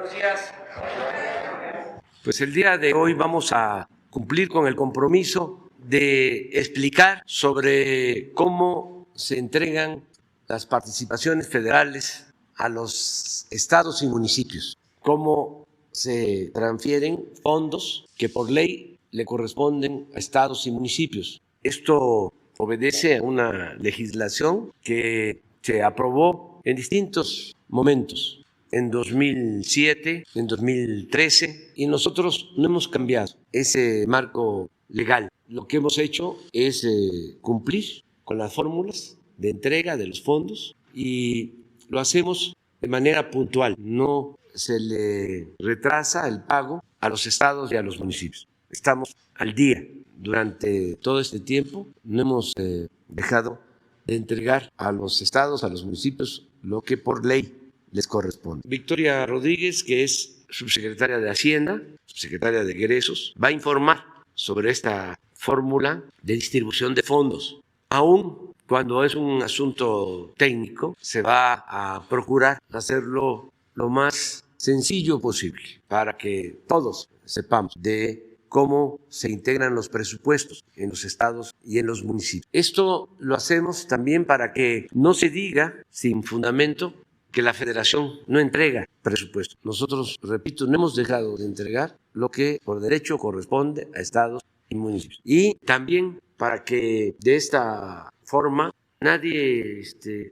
buenos días. Pues el día de hoy vamos a cumplir con el compromiso de explicar sobre cómo se entregan las participaciones federales a los estados y municipios, cómo se transfieren fondos que por ley le corresponden a estados y municipios. Esto obedece a una legislación que se aprobó en distintos momentos, en 2007, en 2013, y nosotros no hemos cambiado ese marco legal. Lo que hemos hecho es cumplir con las fórmulas de entrega de los fondos y lo hacemos de manera puntual. No se le retrasa el pago a los estados y a los municipios. Estamos al día. Durante todo este tiempo no hemos dejado de entregar a los estados, a los municipios, lo que por ley les corresponde. Victoria Rodríguez, que es subsecretaria de Hacienda, subsecretaria de Egresos, va a informar sobre esta fórmula de distribución de fondos. Aún cuando es un asunto técnico, se va a procurar hacerlo lo más sencillo posible para que todos sepamos de cómo se integran los presupuestos en los estados y en los municipios. Esto lo hacemos también para que no se diga sin fundamento que la federación no entrega presupuesto. Nosotros, repito, no hemos dejado de entregar lo que por derecho corresponde a estados y municipios. Y también para que de esta forma nadie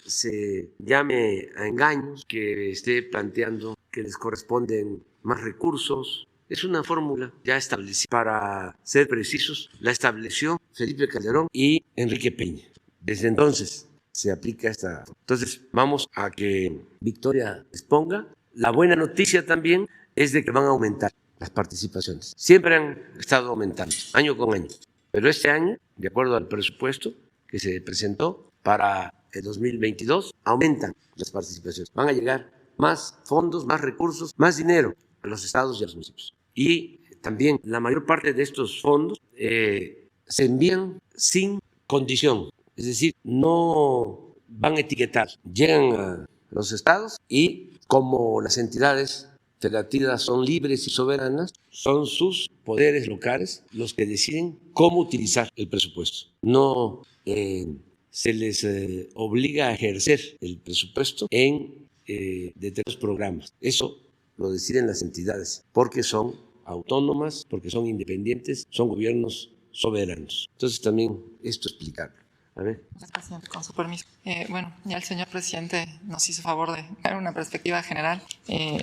se llame a engaños, que esté planteando que les corresponden más recursos. Es una fórmula ya establecida. Para ser precisos, la estableció Felipe Calderón y Enrique Peña. Desde entonces se aplica esta. Entonces vamos a que Victoria exponga. La buena noticia también es de que van a aumentar las participaciones. Siempre han estado aumentando, año con año. Pero este año, de acuerdo al presupuesto que se presentó para el 2022, aumentan las participaciones. Van a llegar más fondos, más recursos, más dinero a los estados y a los municipios. Y también la mayor parte de estos fondos se envían sin condición. Es decir, no van etiquetados, llegan a los estados y como las entidades federativas son libres y soberanas, son sus poderes locales los que deciden cómo utilizar el presupuesto. No se les obliga a ejercer el presupuesto en determinados programas. Eso lo deciden las entidades porque son autónomas, porque son independientes, son gobiernos soberanos. Entonces también esto explicarlo. A ver. Gracias, presidente. Con su permiso. Bueno, ya el señor presidente nos hizo favor de dar una perspectiva general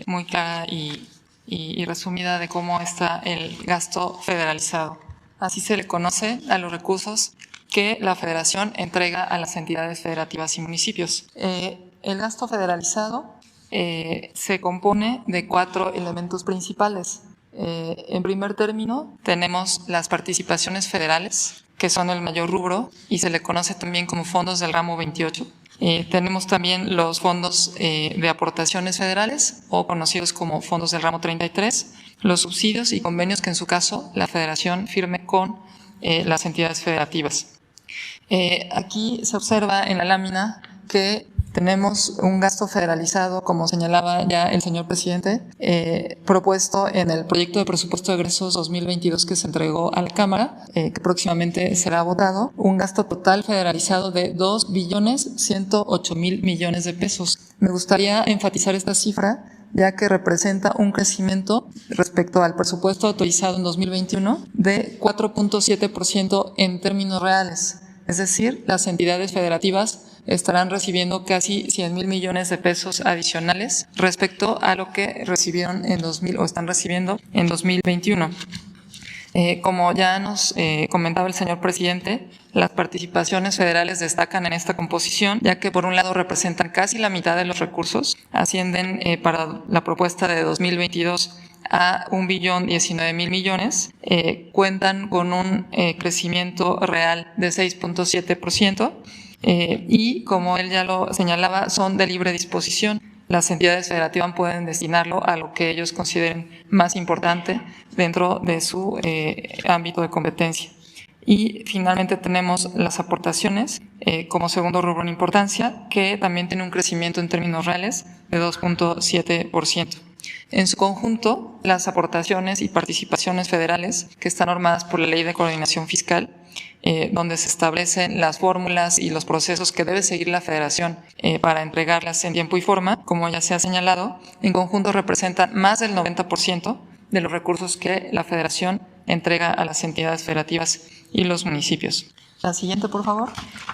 muy clara y resumida de cómo está el gasto federalizado. Así se le conoce a los recursos que la Federación entrega a las entidades federativas y municipios. El gasto federalizado se compone de 4 elementos principales. En primer término, tenemos las participaciones federales, que son el mayor rubro y se le conoce también como fondos del ramo 28. Tenemos también los fondos de aportaciones federales o conocidos como fondos del ramo 33, los subsidios y convenios que en su caso la Federación firme con las entidades federativas. Aquí se observa en la lámina que tenemos un gasto federalizado, como señalaba ya el señor presidente, propuesto en el proyecto de presupuesto de egresos 2022 que se entregó a la Cámara, que próximamente será votado, un gasto total federalizado de 2.108.000 millones de pesos. Me gustaría enfatizar esta cifra, ya que representa un crecimiento respecto al presupuesto autorizado en 2021 de 4.7% en términos reales. Es decir, las entidades federativas estarán recibiendo casi 100.000 millones de pesos adicionales respecto a lo que recibieron en están recibiendo en 2021. Como ya nos comentaba el señor presidente, las participaciones federales destacan en esta composición, ya que por un lado representan casi la mitad de los recursos, ascienden para la propuesta de 2022 a 1.019.000 millones, cuentan con un crecimiento real de 6.7%, y como él ya lo señalaba, son de libre disposición. Las entidades federativas pueden destinarlo a lo que ellos consideren más importante dentro de su ámbito de competencia. Y finalmente tenemos las aportaciones como segundo rubro en importancia, que también tiene un crecimiento en términos reales de 2.7%. En su conjunto, las aportaciones y participaciones federales que están normadas por la Ley de Coordinación Fiscal, donde se establecen las fórmulas y los procesos que debe seguir la Federación para entregarlas en tiempo y forma, como ya se ha señalado, en conjunto representan más del 90% de los recursos que la Federación entrega a las entidades federativas y los municipios. La siguiente, por favor.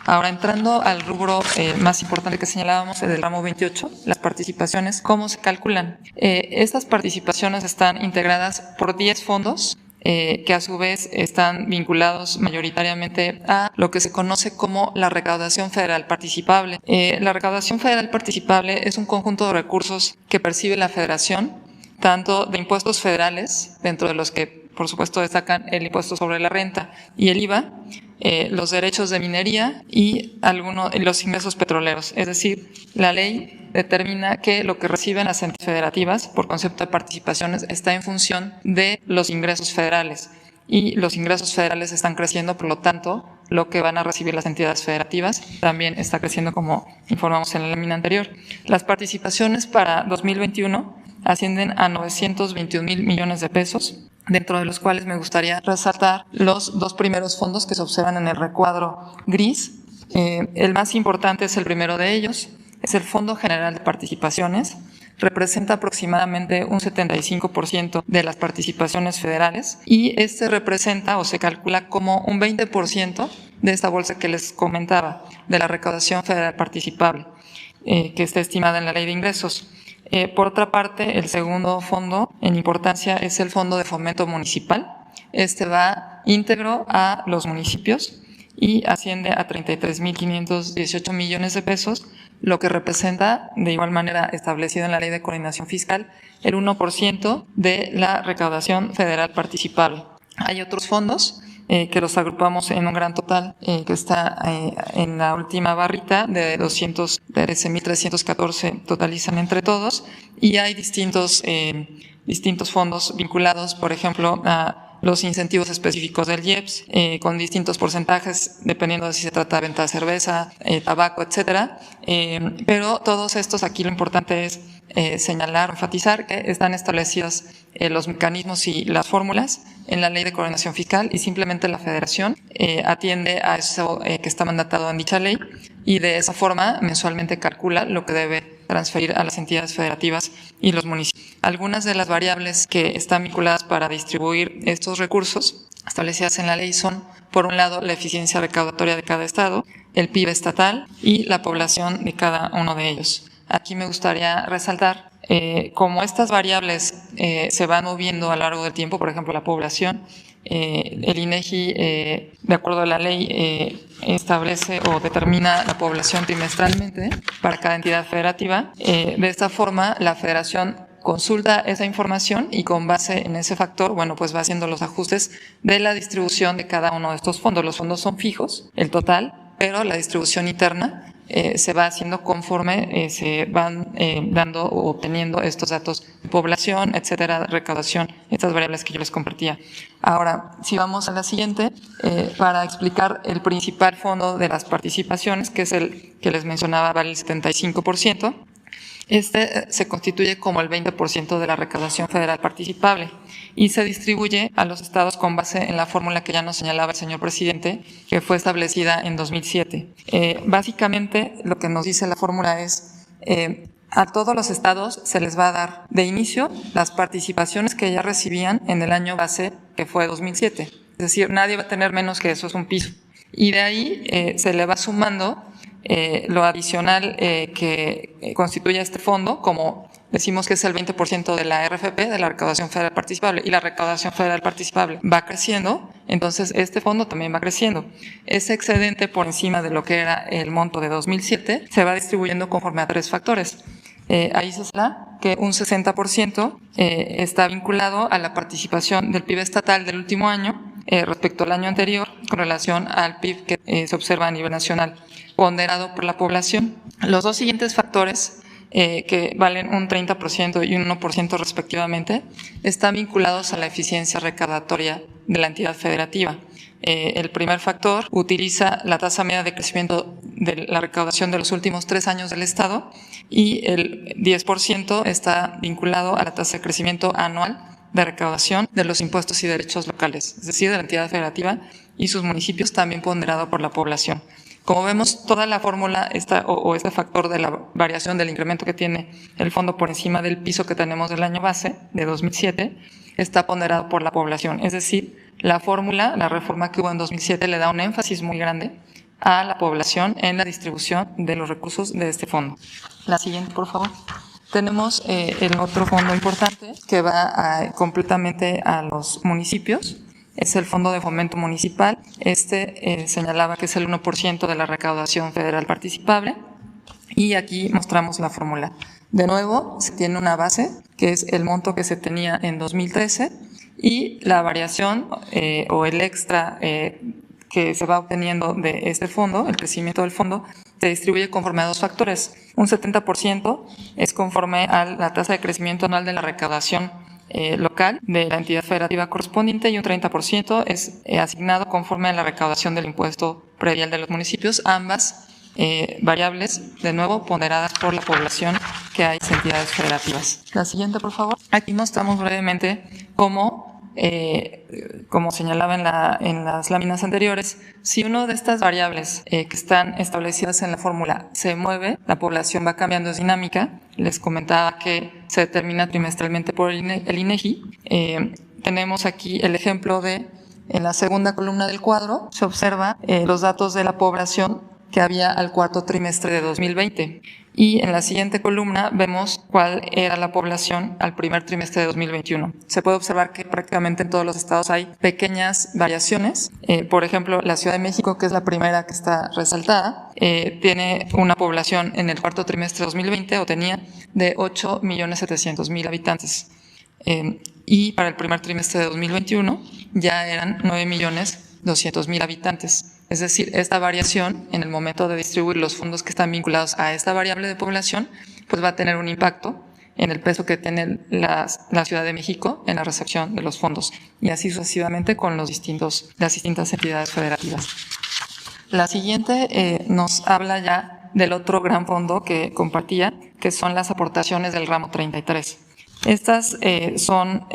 Ahora, entrando al rubro más importante que señalábamos, el del ramo 28, las participaciones, ¿cómo se calculan? Estas participaciones están integradas por 10 fondos que a su vez están vinculados mayoritariamente a lo que se conoce como la recaudación federal participable. La recaudación federal participable es un conjunto de recursos que percibe la Federación, tanto de impuestos federales, dentro de los que por supuesto destacan el impuesto sobre la renta y el IVA, los derechos de minería y los ingresos petroleros. Es decir, la ley determina que lo que reciben las entidades federativas por concepto de participaciones está en función de los ingresos federales. Y los ingresos federales están creciendo, por lo tanto, lo que van a recibir las entidades federativas también está creciendo, como informamos en la lámina anterior. Las participaciones para 2021 ascienden a 921,000 millones de pesos, dentro de los cuales me gustaría resaltar los 2 primeros fondos que se observan en el recuadro gris. El más importante es el primero de ellos, es el Fondo General de Participaciones. Representa aproximadamente un 75% de las participaciones federales y este representa o se calcula como un 20% de esta bolsa que les comentaba, de la recaudación federal participable, que está estimada en la Ley de Ingresos. Por otra parte, el segundo fondo en importancia es el Fondo de Fomento Municipal. Este va íntegro a los municipios y asciende a 33,518 millones de pesos, lo que representa, de igual manera establecido en la Ley de Coordinación Fiscal, el 1% de la recaudación federal participable. Hay otros fondos que los agrupamos en un gran total que está en la última barrita de 213,314 totalizan entre todos, y hay distintos fondos vinculados, por ejemplo, a los incentivos específicos del IEPS, con distintos porcentajes, dependiendo de si se trata de venta de cerveza, tabaco, etcétera. Pero todos estos, aquí lo importante es señalar, enfatizar que están establecidos los mecanismos y las fórmulas en la Ley de Coordinación Fiscal y simplemente la Federación atiende a eso que está mandatado en dicha ley y de esa forma mensualmente calcula lo que debe transferir a las entidades federativas y los municipios. Algunas de las variables que están vinculadas para distribuir estos recursos establecidas en la ley son, por un lado, la eficiencia recaudatoria de cada estado, el PIB estatal y la población de cada uno de ellos. Aquí me gustaría resaltar cómo estas variables se van moviendo a lo largo del tiempo, por ejemplo, la población. El INEGI, de acuerdo a la ley, establece o determina la población trimestralmente para cada entidad federativa. De esta forma, la Federación consulta esa información y con base en ese factor, bueno, pues va haciendo los ajustes de la distribución de cada uno de estos fondos. Los fondos son fijos, el total, pero la distribución interna se va haciendo conforme se van dando o obteniendo estos datos de población, etcétera, recaudación, estas variables que yo les compartía. Ahora, si vamos a la siguiente, para explicar el principal fondo de las participaciones, que es el que les mencionaba, vale el 75%, este se constituye como el 20% de la recaudación federal participable y se distribuye a los estados con base en la fórmula que ya nos señalaba el señor presidente, que fue establecida en 2007. Básicamente, lo que nos dice la fórmula es a todos los estados se les va a dar de inicio las participaciones que ya recibían en el año base, que fue 2007. Es decir, nadie va a tener menos que eso, es un piso. Y de ahí se le va sumando lo adicional que constituye este fondo, como decimos que es el 20% de la RFP, de la recaudación federal participable, y la recaudación federal participable va creciendo, entonces este fondo también va creciendo. Ese excedente por encima de lo que era el monto de 2007 se va distribuyendo conforme a 3 factores. Ahí se señala que un 60% está vinculado a la participación del PIB estatal del último año respecto al año anterior con relación al PIB que se observa a nivel nacional, ponderado por la población. Los 2 siguientes factores que valen un 30% y un 1% respectivamente, están vinculados a la eficiencia recaudatoria de la entidad federativa. El primer factor utiliza la tasa media de crecimiento de la recaudación de los últimos 3 años del Estado y el 10% está vinculado a la tasa de crecimiento anual de recaudación de los impuestos y derechos locales, es decir, de la entidad federativa y sus municipios, también ponderado por la población. Como vemos, toda la fórmula este factor de la variación del incremento que tiene el fondo por encima del piso que tenemos del año base, de 2007, está ponderado por la población. Es decir, la fórmula, la reforma que hubo en 2007, le da un énfasis muy grande a la población en la distribución de los recursos de este fondo. La siguiente, por favor. Tenemos el otro fondo importante que va completamente a los municipios. Es el Fondo de Fomento Municipal. Señalaba que es el 1% de la recaudación federal participable. Y aquí mostramos la fórmula. De nuevo, se tiene una base, que es el monto que se tenía en 2013, y la variación o el extra que se va obteniendo de este fondo, el crecimiento del fondo, se distribuye conforme a 2 factores. Un 70% es conforme a la tasa de crecimiento anual de la recaudación local de la entidad federativa correspondiente y un 30% es asignado conforme a la recaudación del impuesto predial de los municipios, ambas variables, de nuevo, ponderadas por la población que hay en entidades federativas. La siguiente, por favor. Aquí mostramos brevemente cómo, como señalaba en las láminas anteriores, si una de estas variables que están establecidas en la fórmula se mueve, la población va cambiando, es dinámica. Les comentaba que se determina trimestralmente por el INEGI. Tenemos aquí el ejemplo en la segunda columna del cuadro, se observa los datos de la población que había al cuarto trimestre de 2020. Y en la siguiente columna vemos cuál era la población al primer trimestre de 2021. Se puede observar que prácticamente en todos los estados hay pequeñas variaciones. Por ejemplo, la Ciudad de México, que es la primera que está resaltada, tiene una población en el cuarto trimestre de 2020, o tenía, de 8.700.000 habitantes. Y para el primer trimestre de 2021 ya eran 9.200.000 habitantes. Es decir, esta variación en el momento de distribuir los fondos que están vinculados a esta variable de población, pues va a tener un impacto en el peso que tiene la Ciudad de México en la recepción de los fondos, y así sucesivamente con las distintas entidades federativas. La siguiente nos habla ya del otro gran fondo que compartía, que son las aportaciones del ramo 33. Estas son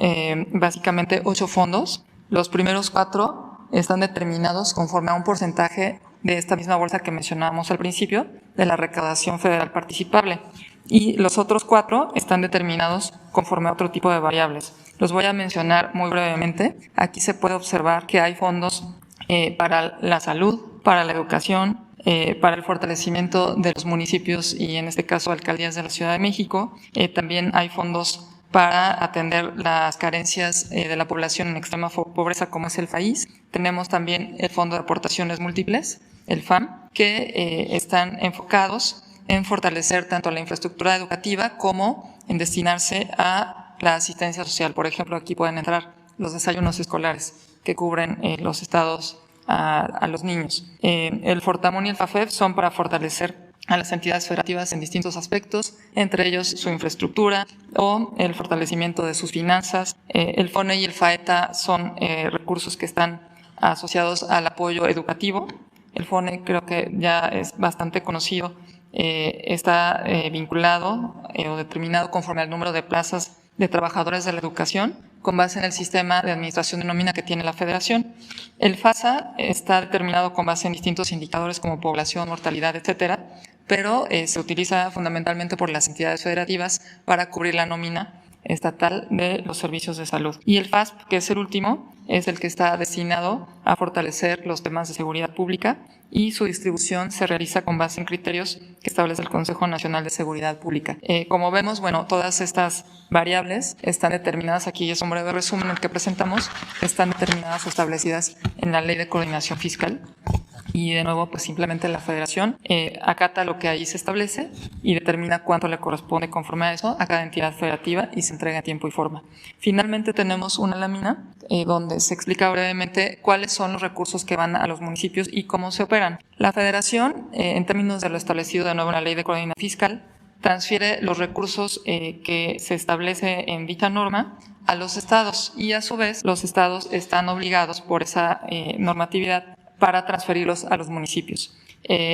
básicamente 8 fondos. Los primeros 4 están determinados conforme a un porcentaje de esta misma bolsa que mencionábamos al principio, de la recaudación federal participable. Y los otros 4 están determinados conforme a otro tipo de variables. Los voy a mencionar muy brevemente. Aquí se puede observar que hay fondos para la salud, para la educación, para el fortalecimiento de los municipios y en este caso alcaldías de la Ciudad de México. También hay fondos para atender las carencias de la población en extrema pobreza, como es el FAIS. Tenemos también el Fondo de Aportaciones Múltiples, el FAM, que están enfocados en fortalecer tanto la infraestructura educativa como en destinarse a la asistencia social. Por ejemplo, aquí pueden entrar los desayunos escolares que cubren los estados a los niños. El Fortamun y el FAFEF son para fortalecer a las entidades federativas en distintos aspectos, entre ellos su infraestructura o el fortalecimiento de sus finanzas. El FONE y el FAETA son recursos que están asociados al apoyo educativo. El FONE creo que ya es bastante conocido, está vinculado o determinado conforme al número de plazas de trabajadores de la educación con base en el sistema de administración de nómina que tiene la Federación. El FASA está determinado con base en distintos indicadores como población, mortalidad, etcétera, pero se utiliza fundamentalmente por las entidades federativas para cubrir la nómina estatal de los servicios de salud. Y el FASP, que es el último, es el que está destinado a fortalecer los temas de seguridad pública y su distribución se realiza con base en criterios que establece el Consejo Nacional de Seguridad Pública. Como vemos, bueno, todas estas variables están determinadas, aquí es un breve resumen el que presentamos, están determinadas o establecidas en la Ley de Coordinación Fiscal. Y de nuevo, pues simplemente la Federación acata lo que ahí se establece y determina cuánto le corresponde conforme a eso a cada entidad federativa y se entrega en tiempo y forma. Finalmente tenemos una lámina donde se explica brevemente cuáles son los recursos que van a los municipios y cómo se operan. La Federación, en términos de lo establecido de nuevo en la Ley de Coordinación Fiscal, transfiere los recursos que se establece en dicha norma a los estados y a su vez los estados están obligados por esa normatividad para transferirlos a los municipios.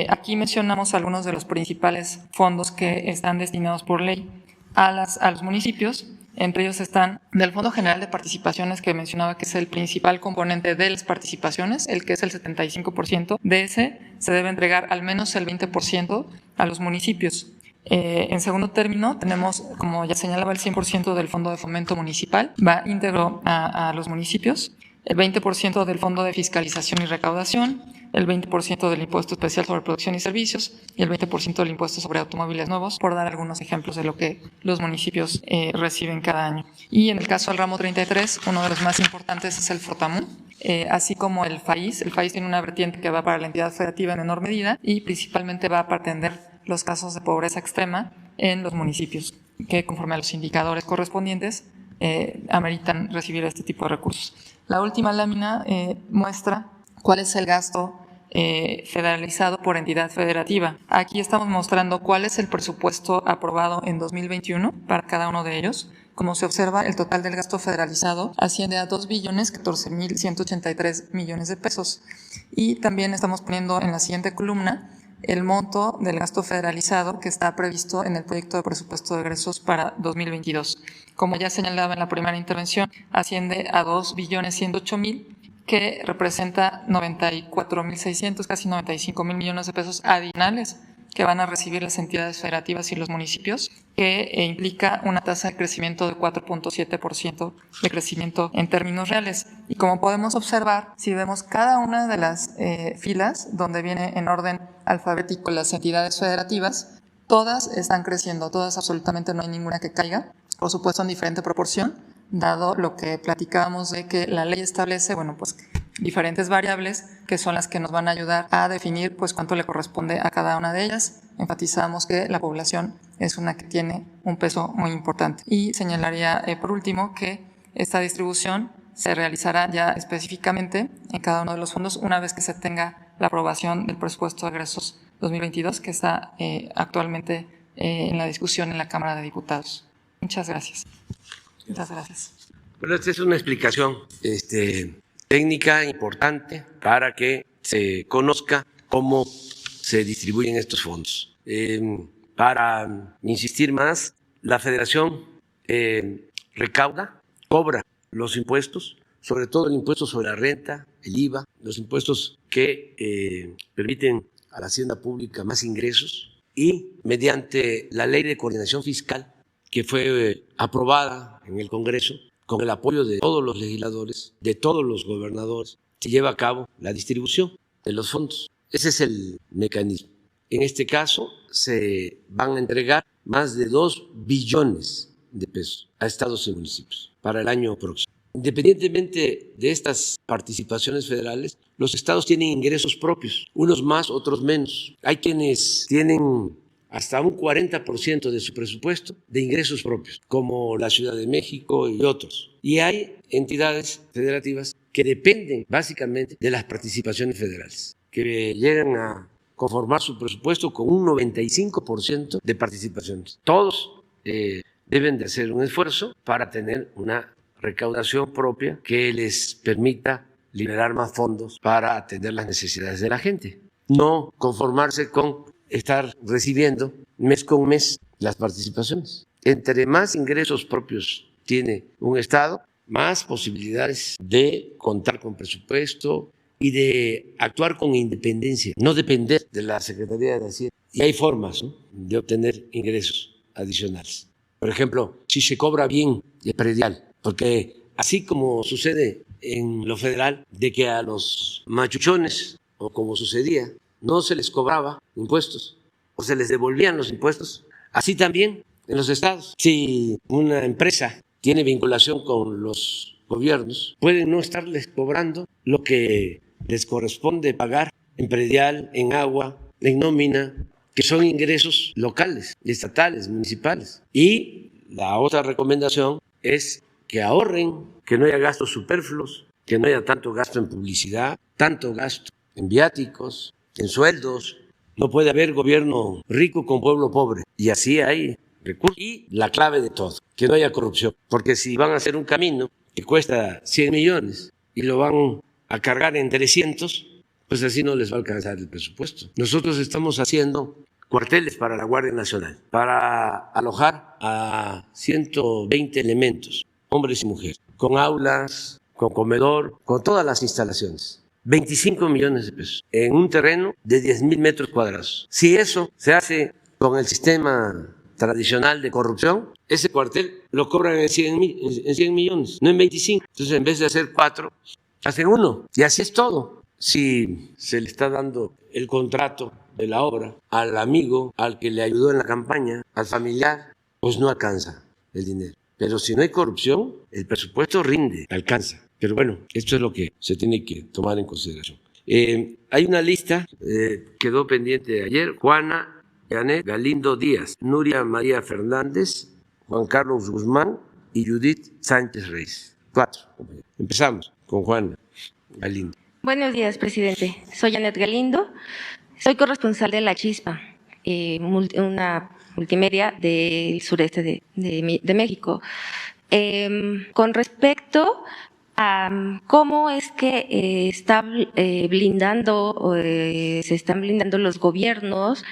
Aquí mencionamos algunos de los principales fondos que están destinados por ley a los municipios. Entre ellos están del Fondo General de Participaciones, que mencionaba que es el principal componente de las participaciones, el que es el 75%. De ese se debe entregar al menos el 20% a los municipios. En segundo término, tenemos, como ya señalaba, el 100% del Fondo de Fomento Municipal, va íntegro a los municipios, el 20% del Fondo de Fiscalización y Recaudación, el 20% del Impuesto Especial sobre Producción y Servicios y el 20% del Impuesto sobre Automóviles Nuevos, por dar algunos ejemplos de lo que los municipios reciben cada año. Y en el caso del ramo 33, uno de los más importantes es el FORTAMU, así como el FAIS. El FAIS tiene una vertiente que va para la entidad federativa en menor medida y principalmente va para atender los casos de pobreza extrema en los municipios, que conforme a los indicadores correspondientes ameritan recibir este tipo de recursos. La última lámina muestra cuál es el gasto federalizado por entidad federativa. Aquí estamos mostrando cuál es el presupuesto aprobado en 2021 para cada uno de ellos. Como se observa, el total del gasto federalizado asciende a 2.014.183 millones de pesos. Y también estamos poniendo en la siguiente columna el monto del gasto federalizado que está previsto en el proyecto de presupuesto de egresos para 2022. Como ya señalaba en la primera intervención, asciende a 2.108.000, que representa 94.600, casi 95.000 millones de pesos adicionales que van a recibir las entidades federativas y los municipios, que implica una tasa de crecimiento de 4.7% de crecimiento en términos reales. Y como podemos observar, si vemos cada una de las filas donde viene en orden alfabético las entidades federativas, todas están creciendo, todas absolutamente, no hay ninguna que caiga, por supuesto en diferente proporción, dado lo que platicábamos de que la ley establece, diferentes variables que son las que nos van a ayudar a definir cuánto le corresponde a cada una de ellas. Enfatizamos que la población es una que tiene un peso muy importante. Y señalaría por último que esta distribución se realizará ya específicamente en cada uno de los fondos una vez que se tenga la aprobación del presupuesto de egresos 2022 que está actualmente en la discusión en la Cámara de Diputados. Muchas gracias. Muchas gracias. Bueno, esta es una explicación técnica importante para que se conozca cómo se distribuyen estos fondos. Para insistir más, la Federación recauda, cobra los impuestos, sobre todo el impuesto sobre la renta, el IVA, los impuestos que permiten a la hacienda pública más ingresos, y mediante la Ley de Coordinación Fiscal, que fue aprobada en el Congreso, con el apoyo de todos los legisladores, de todos los gobernadores, se lleva a cabo la distribución de los fondos. Ese es el mecanismo. En este caso, se van a entregar más de 2 billones de pesos a estados y municipios para el año próximo. Independientemente de estas participaciones federales, los estados tienen ingresos propios, unos más, otros menos. Hay quienes tienen hasta un 40% de su presupuesto de ingresos propios, como la Ciudad de México y otros. Y hay entidades federativas que dependen básicamente de las participaciones federales, que llegan a conformar su presupuesto con un 95% de participaciones. Todos deben de hacer un esfuerzo para tener una recaudación propia que les permita liberar más fondos para atender las necesidades de la gente. No conformarse con estar recibiendo mes con mes las participaciones. Entre más ingresos propios tiene un Estado, más posibilidades de contar con presupuesto y de actuar con independencia, no depender de la Secretaría de Hacienda. Y hay formas, ¿no?, de obtener ingresos adicionales. Por ejemplo, si se cobra bien el predial, porque así como sucede en lo federal, de que a los machuchones, o como sucedía, no se les cobraba impuestos o se les devolvían los impuestos, así también en los estados. Si una empresa tiene vinculación con los gobiernos, pueden no estarles cobrando lo que les corresponde pagar en predial, en agua, en nómina, que son ingresos locales, estatales, municipales. Y la otra recomendación es que ahorren, que no haya gastos superfluos, que no haya tanto gasto en publicidad, tanto gasto en viáticos, en sueldos, No puede haber gobierno rico con pueblo pobre. Y así hay recursos. Y la clave de todo, que no haya corrupción. Porque si van a hacer un camino que cuesta 100 millones y lo van a cargar en 300, pues así no les va a alcanzar el presupuesto. Nosotros estamos haciendo cuarteles para la Guardia Nacional, para alojar a 120 elementos, hombres y mujeres, con aulas, con comedor, con todas las instalaciones. 25 millones de pesos en un terreno de 10,000 metros cuadrados. Si eso se hace con el sistema tradicional de corrupción, ese cuartel lo cobran en 100 millones, no en 25. Entonces, en vez de hacer 4, hacen 1. Y así es todo. Si se le está dando el contrato de la obra al amigo, al que le ayudó en la campaña, al familiar, pues no alcanza el dinero. Pero si no hay corrupción, el presupuesto rinde, alcanza. Pero bueno, esto es lo que se tiene que tomar en consideración. Hay una lista, quedó pendiente de ayer: Juana Janet Galindo Díaz, Nuria María Fernández, Juan Carlos Guzmán y Judith Sánchez Reyes. 4. Empezamos con Juana Galindo. Buenos días, presidente. Soy Janet Galindo. Soy corresponsal de La Chispa, una multimedia del sureste de México. Con respecto a cómo es que se están blindando los gobiernos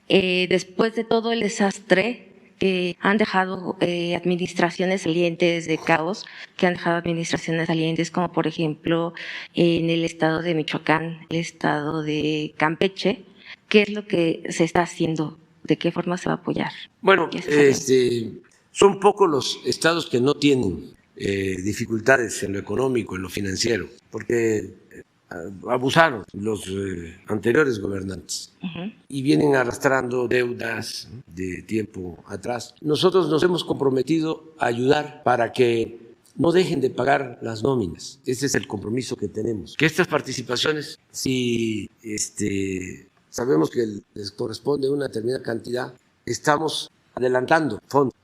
después de todo el desastre que han dejado administraciones salientes de caos, que han dejado administraciones salientes como por ejemplo en el estado de Michoacán, el estado de Campeche. ¿Qué es lo que se está haciendo? ¿De qué forma se va a apoyar? Bueno, son pocos los estados que no tienen dificultades en lo económico, en lo financiero, porque abusaron los anteriores gobernantes y vienen arrastrando deudas de tiempo atrás. Nosotros nos hemos comprometido a ayudar para que no dejen de pagar las nóminas. Ese es el compromiso que tenemos. Que estas participaciones, si sabemos que les corresponde una determinada cantidad, estamos adelantando fondos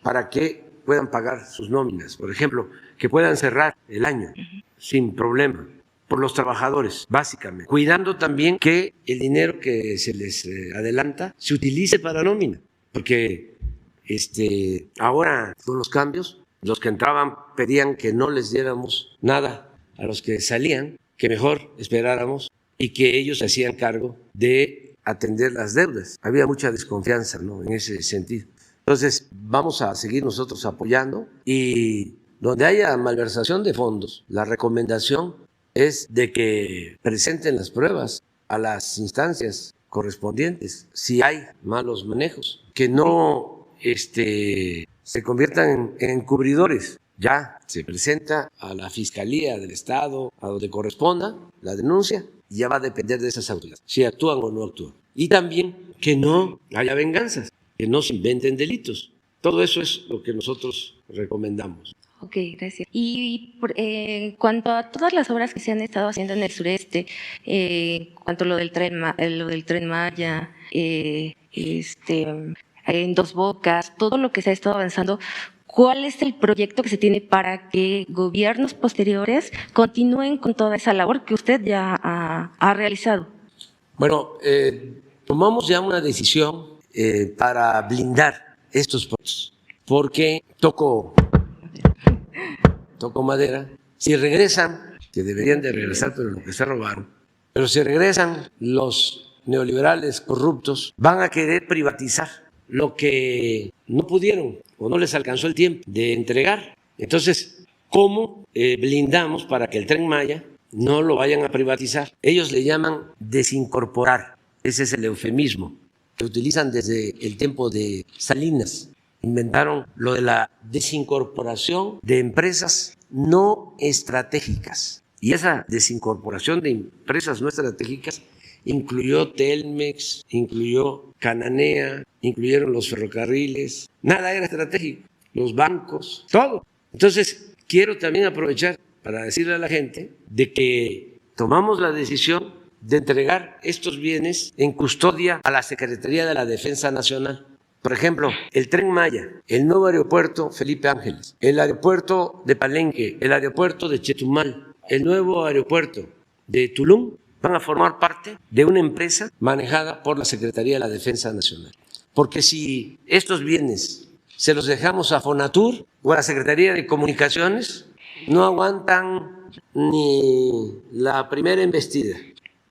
para que puedan pagar sus nóminas. Por ejemplo, que puedan cerrar el año sin problema, por los trabajadores, básicamente. Cuidando también que el dinero que se les adelanta se utilice para nómina, porque ahora con los cambios, los que entraban pedían que no les diéramos nada a los que salían, que mejor esperáramos y que ellos se hacían cargo de atender las deudas. Había mucha desconfianza, ¿no?, en ese sentido. Entonces, vamos a seguir nosotros apoyando, y donde haya malversación de fondos, la recomendación es de que presenten las pruebas a las instancias correspondientes. Si hay malos manejos, que no se conviertan en encubridores. Ya se presenta a la Fiscalía del Estado, a donde corresponda la denuncia, y ya va a depender de esas autoridades si actúan o no actúan. Y también que no haya venganzas, que no se inventen delitos. Todo eso es lo que nosotros recomendamos. Ok, gracias. Y en cuanto a todas las obras que se han estado haciendo en el sureste, cuanto a lo del Tren Maya, en Dos Bocas, todo lo que se ha estado avanzando, ¿cuál es el proyecto que se tiene para que gobiernos posteriores continúen con toda esa labor que usted ya ha realizado? Bueno, tomamos ya una decisión para blindar estos puertos, porque toco madera. Si regresan, que deberían de regresar, pero lo que se robaron, pero si regresan los neoliberales corruptos, van a querer privatizar lo que no pudieron o no les alcanzó el tiempo de entregar. Entonces, ¿cómo blindamos para que el Tren Maya no lo vayan a privatizar? Ellos le llaman desincorporar. Ese es el eufemismo que utilizan desde el tiempo de Salinas. Inventaron lo de la desincorporación de empresas no estratégicas. Y esa desincorporación de empresas no estratégicas incluyó Telmex, incluyó Cananea, incluyeron los ferrocarriles. Nada era estratégico, los bancos, todo. Entonces, quiero también aprovechar para decirle a la gente de que tomamos la decisión de entregar estos bienes en custodia a la Secretaría de la Defensa Nacional. Por ejemplo, el Tren Maya, el nuevo aeropuerto Felipe Ángeles, el aeropuerto de Palenque, el aeropuerto de Chetumal, el nuevo aeropuerto de Tulum, van a formar parte de una empresa manejada por la Secretaría de la Defensa Nacional. Porque si estos bienes se los dejamos a Fonatur o a la Secretaría de Comunicaciones, no aguantan ni la primera embestida.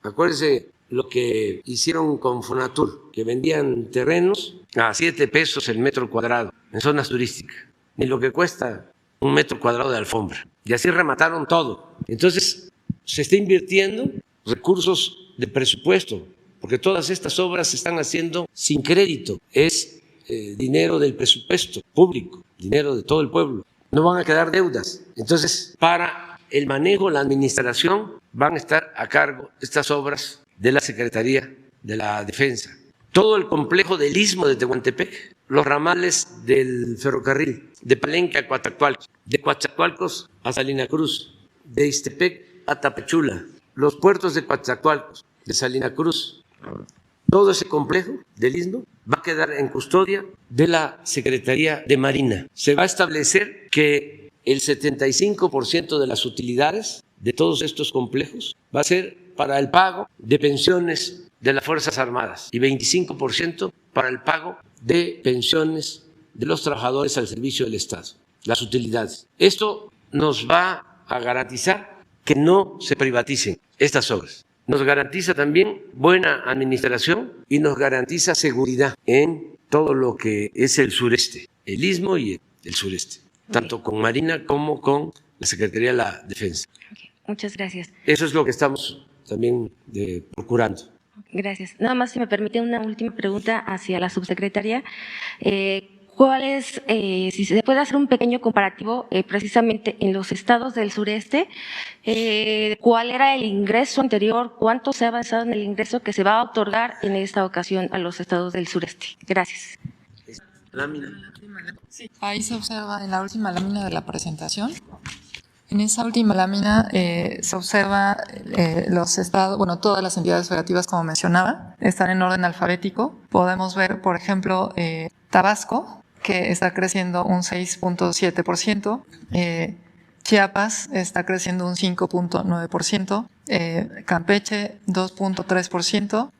Acuérdense lo que hicieron con Fonatur, que vendían terrenos a 7 pesos el metro cuadrado en zonas turísticas, ni lo que cuesta un metro cuadrado de alfombra. Y así remataron todo. Entonces, se está invirtiendo recursos de presupuesto, porque todas estas obras se están haciendo sin crédito. Es dinero del presupuesto público, dinero de todo el pueblo. No van a quedar deudas. Entonces, para el manejo, la administración, van a estar a cargo estas obras de la Secretaría de la Defensa. Todo el complejo del Istmo de Tehuantepec, los ramales del ferrocarril, de Palenque a Coatzacoalcos, de Coatzacoalcos a Salina Cruz, de Ixtepec a Tapachula, los puertos de Coatzacoalcos, de Salina Cruz, todo ese complejo del Istmo va a quedar en custodia de la Secretaría de Marina. Se va a establecer que el 75% de las utilidades de todos estos complejos va a ser para el pago de pensiones de las Fuerzas Armadas y 25% para el pago de pensiones de los trabajadores al servicio del Estado, las utilidades. Esto nos va a garantizar que no se privaticen estas obras. Nos garantiza también buena administración y nos garantiza seguridad en todo lo que es el sureste, el Istmo y el sureste, tanto con Marina como con la Secretaría de la Defensa. Okay. Muchas gracias. Eso es lo que estamos también procurando. Gracias. Nada más, si me permite, una última pregunta hacia la subsecretaria. ¿Cuál es, si se puede hacer un pequeño comparativo precisamente en los estados del sureste, cuál era el ingreso anterior, cuánto se ha avanzado en el ingreso que se va a otorgar en esta ocasión a los estados del sureste? Gracias. Lámina. Sí, ahí se observa en la última lámina de la presentación. En esa última lámina se observa los estados, bueno, todas las entidades federativas, como mencionaba, están en orden alfabético. Podemos ver, por ejemplo, Tabasco, que está creciendo un 6.7%, Chiapas está creciendo un 5.9%, Campeche 2.3%,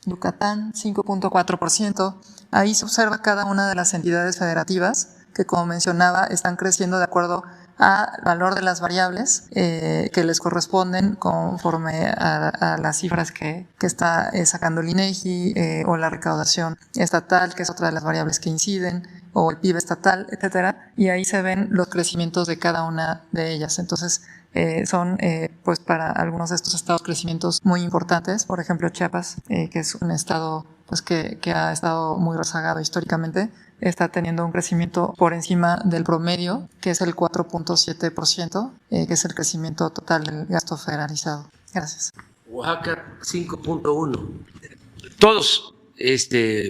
Yucatán 5.4%. Ahí se observa cada una de las entidades federativas que, como mencionaba, están creciendo de acuerdo al valor de las variables que les corresponden conforme a las cifras que está sacando el INEGI, o la recaudación estatal, que es otra de las variables que inciden, o el PIB estatal, etcétera, y ahí se ven los crecimientos de cada una de ellas. Entonces, son pues para algunos de estos estados crecimientos muy importantes. Por ejemplo, Chiapas, que es un estado pues que ha estado muy rezagado históricamente, está teniendo un crecimiento por encima del promedio, que es el 4.7%, que es el crecimiento total del gasto federalizado. Gracias. Oaxaca 5.1%. Todos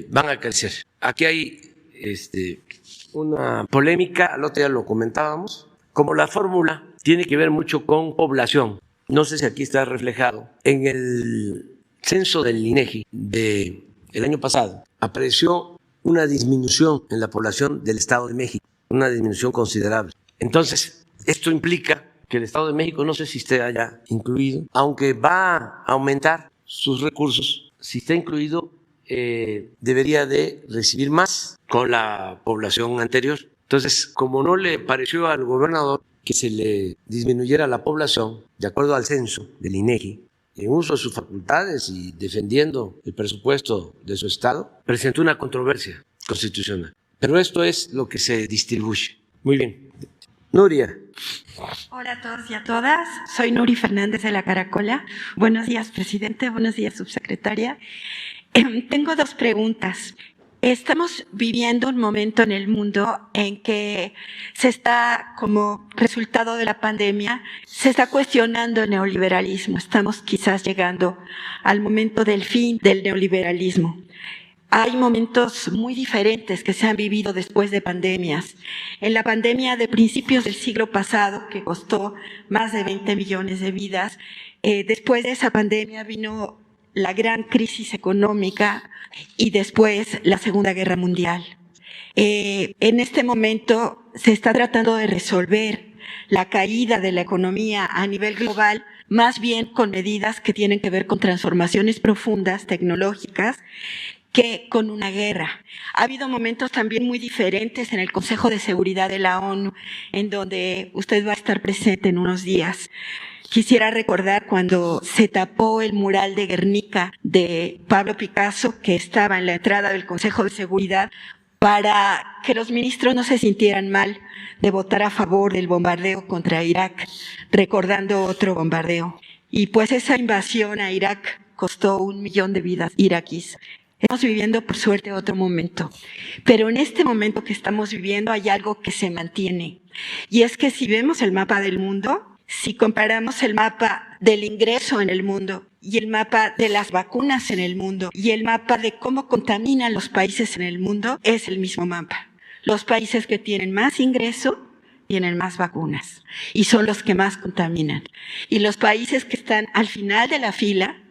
van a crecer. Aquí hay una polémica, al otro día lo comentábamos, como la fórmula tiene que ver mucho con población. No sé si aquí está reflejado. En el censo del INEGI del año pasado apareció una disminución en la población del Estado de México, una disminución considerable. Entonces, esto implica que el Estado de México, no sé si esté allá incluido, aunque va a aumentar sus recursos, si está incluido, debería de recibir más con la población anterior. Entonces, como no le pareció al gobernador que se le disminuyera la población, de acuerdo al censo del INEGI, en uso de sus facultades y defendiendo el presupuesto de su estado, presentó una controversia constitucional. Pero esto es lo que se distribuye. Muy bien. Nuria. Hola a todos y a todas. Soy Nuri Fernández de La Caracola. Buenos días, presidente. Buenos días, subsecretaria. Tengo dos preguntas. Estamos viviendo un momento en el mundo en que se está, como resultado de la pandemia, se está cuestionando el neoliberalismo. Estamos quizás llegando al momento del fin del neoliberalismo. Hay momentos muy diferentes que se han vivido después de pandemias. En la pandemia de principios del siglo pasado, que costó más de 20 millones de vidas, después de esa pandemia vino la gran crisis económica y después la Segunda Guerra Mundial. En este momento se está tratando de resolver la caída de la economía a nivel global, más bien con medidas que tienen que ver con transformaciones profundas, tecnológicas, que con una guerra. Ha habido momentos también muy diferentes en el Consejo de Seguridad de la ONU, en donde usted va a estar presente en unos días. Quisiera recordar cuando se tapó el mural de Guernica de Pablo Picasso, que estaba en la entrada del Consejo de Seguridad, para que los ministros no se sintieran mal de votar a favor del bombardeo contra Irak, recordando otro bombardeo. Y pues esa invasión a Irak costó 1 millón de vidas iraquíes. Estamos viviendo, por suerte, otro momento. Pero en este momento que estamos viviendo hay algo que se mantiene. Y es que si vemos el mapa del mundo, si comparamos el mapa del ingreso en el mundo y el mapa de las vacunas en el mundo y el mapa de cómo contaminan los países en el mundo, es el mismo mapa. Los países que tienen más ingreso tienen más vacunas y son los que más contaminan. Y los países que están al final de la fila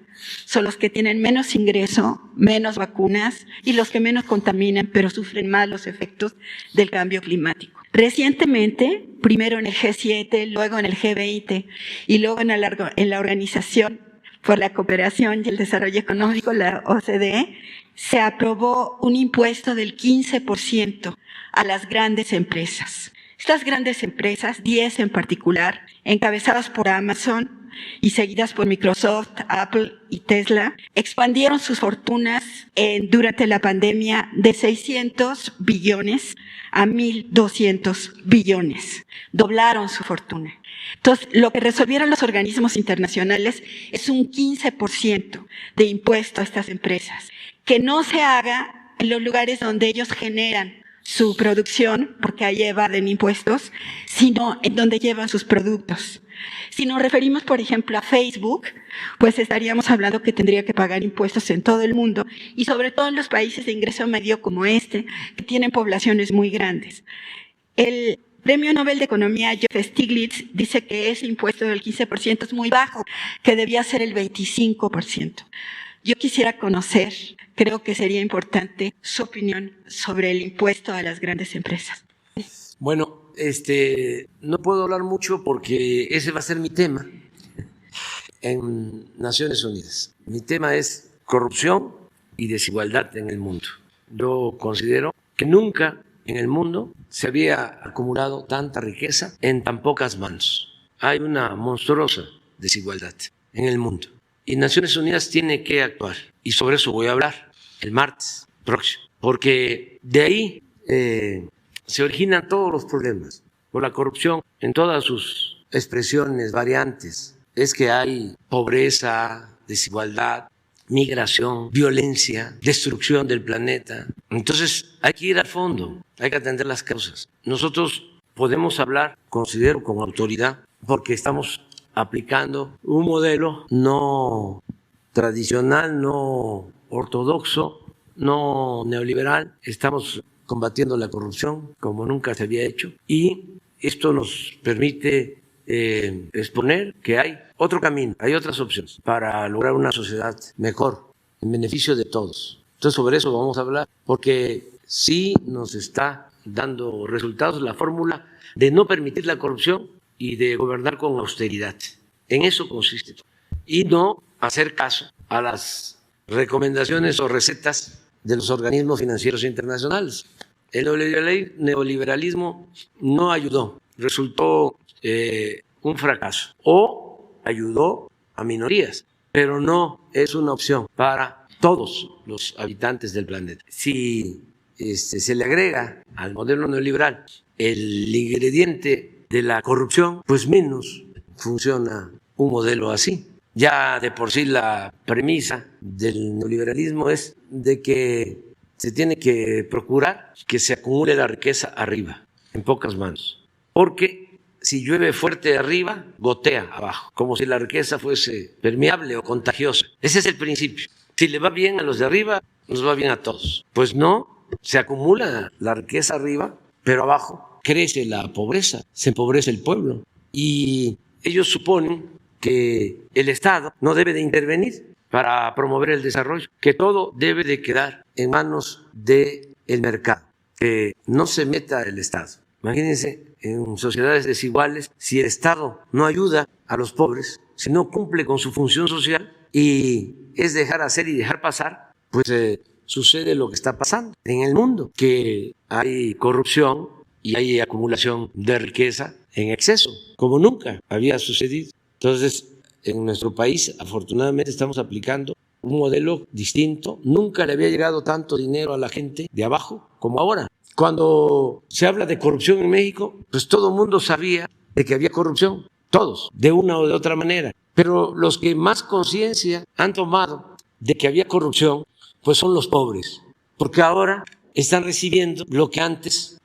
son los que tienen menos ingreso, menos vacunas y los que menos contaminan, pero sufren más los efectos del cambio climático. Recientemente, primero en el G7, luego en el G20 y luego en la Organización por la Cooperación y el Desarrollo Económico, la OCDE, se aprobó un impuesto del 15% a las grandes empresas. Estas grandes empresas, 10 en particular, encabezadas por Amazon y seguidas por Microsoft, Apple y Tesla, expandieron sus fortunas durante la pandemia de 600 billones a 1.200 billones. Doblaron su fortuna. Entonces, lo que resolvieron los organismos internacionales es un 15% de impuesto a estas empresas, que no se haga en los lugares donde ellos generan su producción, porque ahí evaden impuestos, sino en donde llevan sus productos. Si nos referimos, por ejemplo, a Facebook, pues estaríamos hablando que tendría que pagar impuestos en todo el mundo y sobre todo en los países de ingreso medio como este, que tienen poblaciones muy grandes. El Premio Nobel de Economía, Joseph Stiglitz, dice que ese impuesto del 15% es muy bajo, que debía ser el 25%. Yo quisiera conocer, creo que sería importante, su opinión sobre el impuesto a las grandes empresas. Bueno, no puedo hablar mucho porque ese va a ser mi tema en Naciones Unidas. Mi tema es corrupción y desigualdad en el mundo. Yo considero que nunca en el mundo se había acumulado tanta riqueza en tan pocas manos. Hay una monstruosa desigualdad en el mundo. Y Naciones Unidas tiene que actuar. Y sobre eso voy a hablar el martes próximo. Porque de ahí se originan todos los problemas. Por la corrupción en todas sus expresiones, variantes. Es que hay pobreza, desigualdad, migración, violencia, destrucción del planeta. Entonces hay que ir al fondo, hay que atender las causas. Nosotros podemos hablar, considero, con autoridad, porque estamos aplicando un modelo no tradicional, no ortodoxo, no neoliberal. Estamos combatiendo la corrupción como nunca se había hecho y esto nos permite exponer que hay otro camino, hay otras opciones para lograr una sociedad mejor, en beneficio de todos. Entonces sobre eso vamos a hablar porque sí nos está dando resultados la fórmula de no permitir la corrupción y de gobernar con austeridad. En eso consiste. Y no hacer caso a las recomendaciones o recetas de los organismos financieros internacionales. El neoliberalismo no ayudó, resultó un fracaso o ayudó a minorías, pero no es una opción para todos los habitantes del planeta. Si se le agrega al modelo neoliberal el ingrediente de la corrupción, pues menos funciona un modelo así. Ya de por sí la premisa del neoliberalismo es de que se tiene que procurar que se acumule la riqueza arriba, en pocas manos, porque si llueve fuerte arriba, gotea abajo, como si la riqueza fuese permeable o contagiosa. Ese es el principio. Si le va bien a los de arriba, nos va bien a todos. Pues no, se acumula la riqueza arriba, pero abajo crece la pobreza, se empobrece el pueblo. Y ellos suponen que el Estado no debe de intervenir para promover el desarrollo, que todo debe de quedar en manos del mercado, que no se meta el Estado. Imagínense en sociedades desiguales si el Estado no ayuda a los pobres, si no cumple con su función social y es dejar hacer y dejar pasar, pues sucede lo que está pasando en el mundo, que hay corrupción y hay acumulación de riqueza en exceso, como nunca había sucedido. Entonces, en nuestro país, afortunadamente, estamos aplicando un modelo distinto. Nunca le había llegado tanto dinero a la gente de abajo como ahora. Cuando se habla de corrupción en México, pues todo el mundo sabía de que había corrupción, todos, de una o de otra manera. Pero los que más conciencia han tomado de que había corrupción, pues son los pobres, porque ahora están recibiendo lo que antes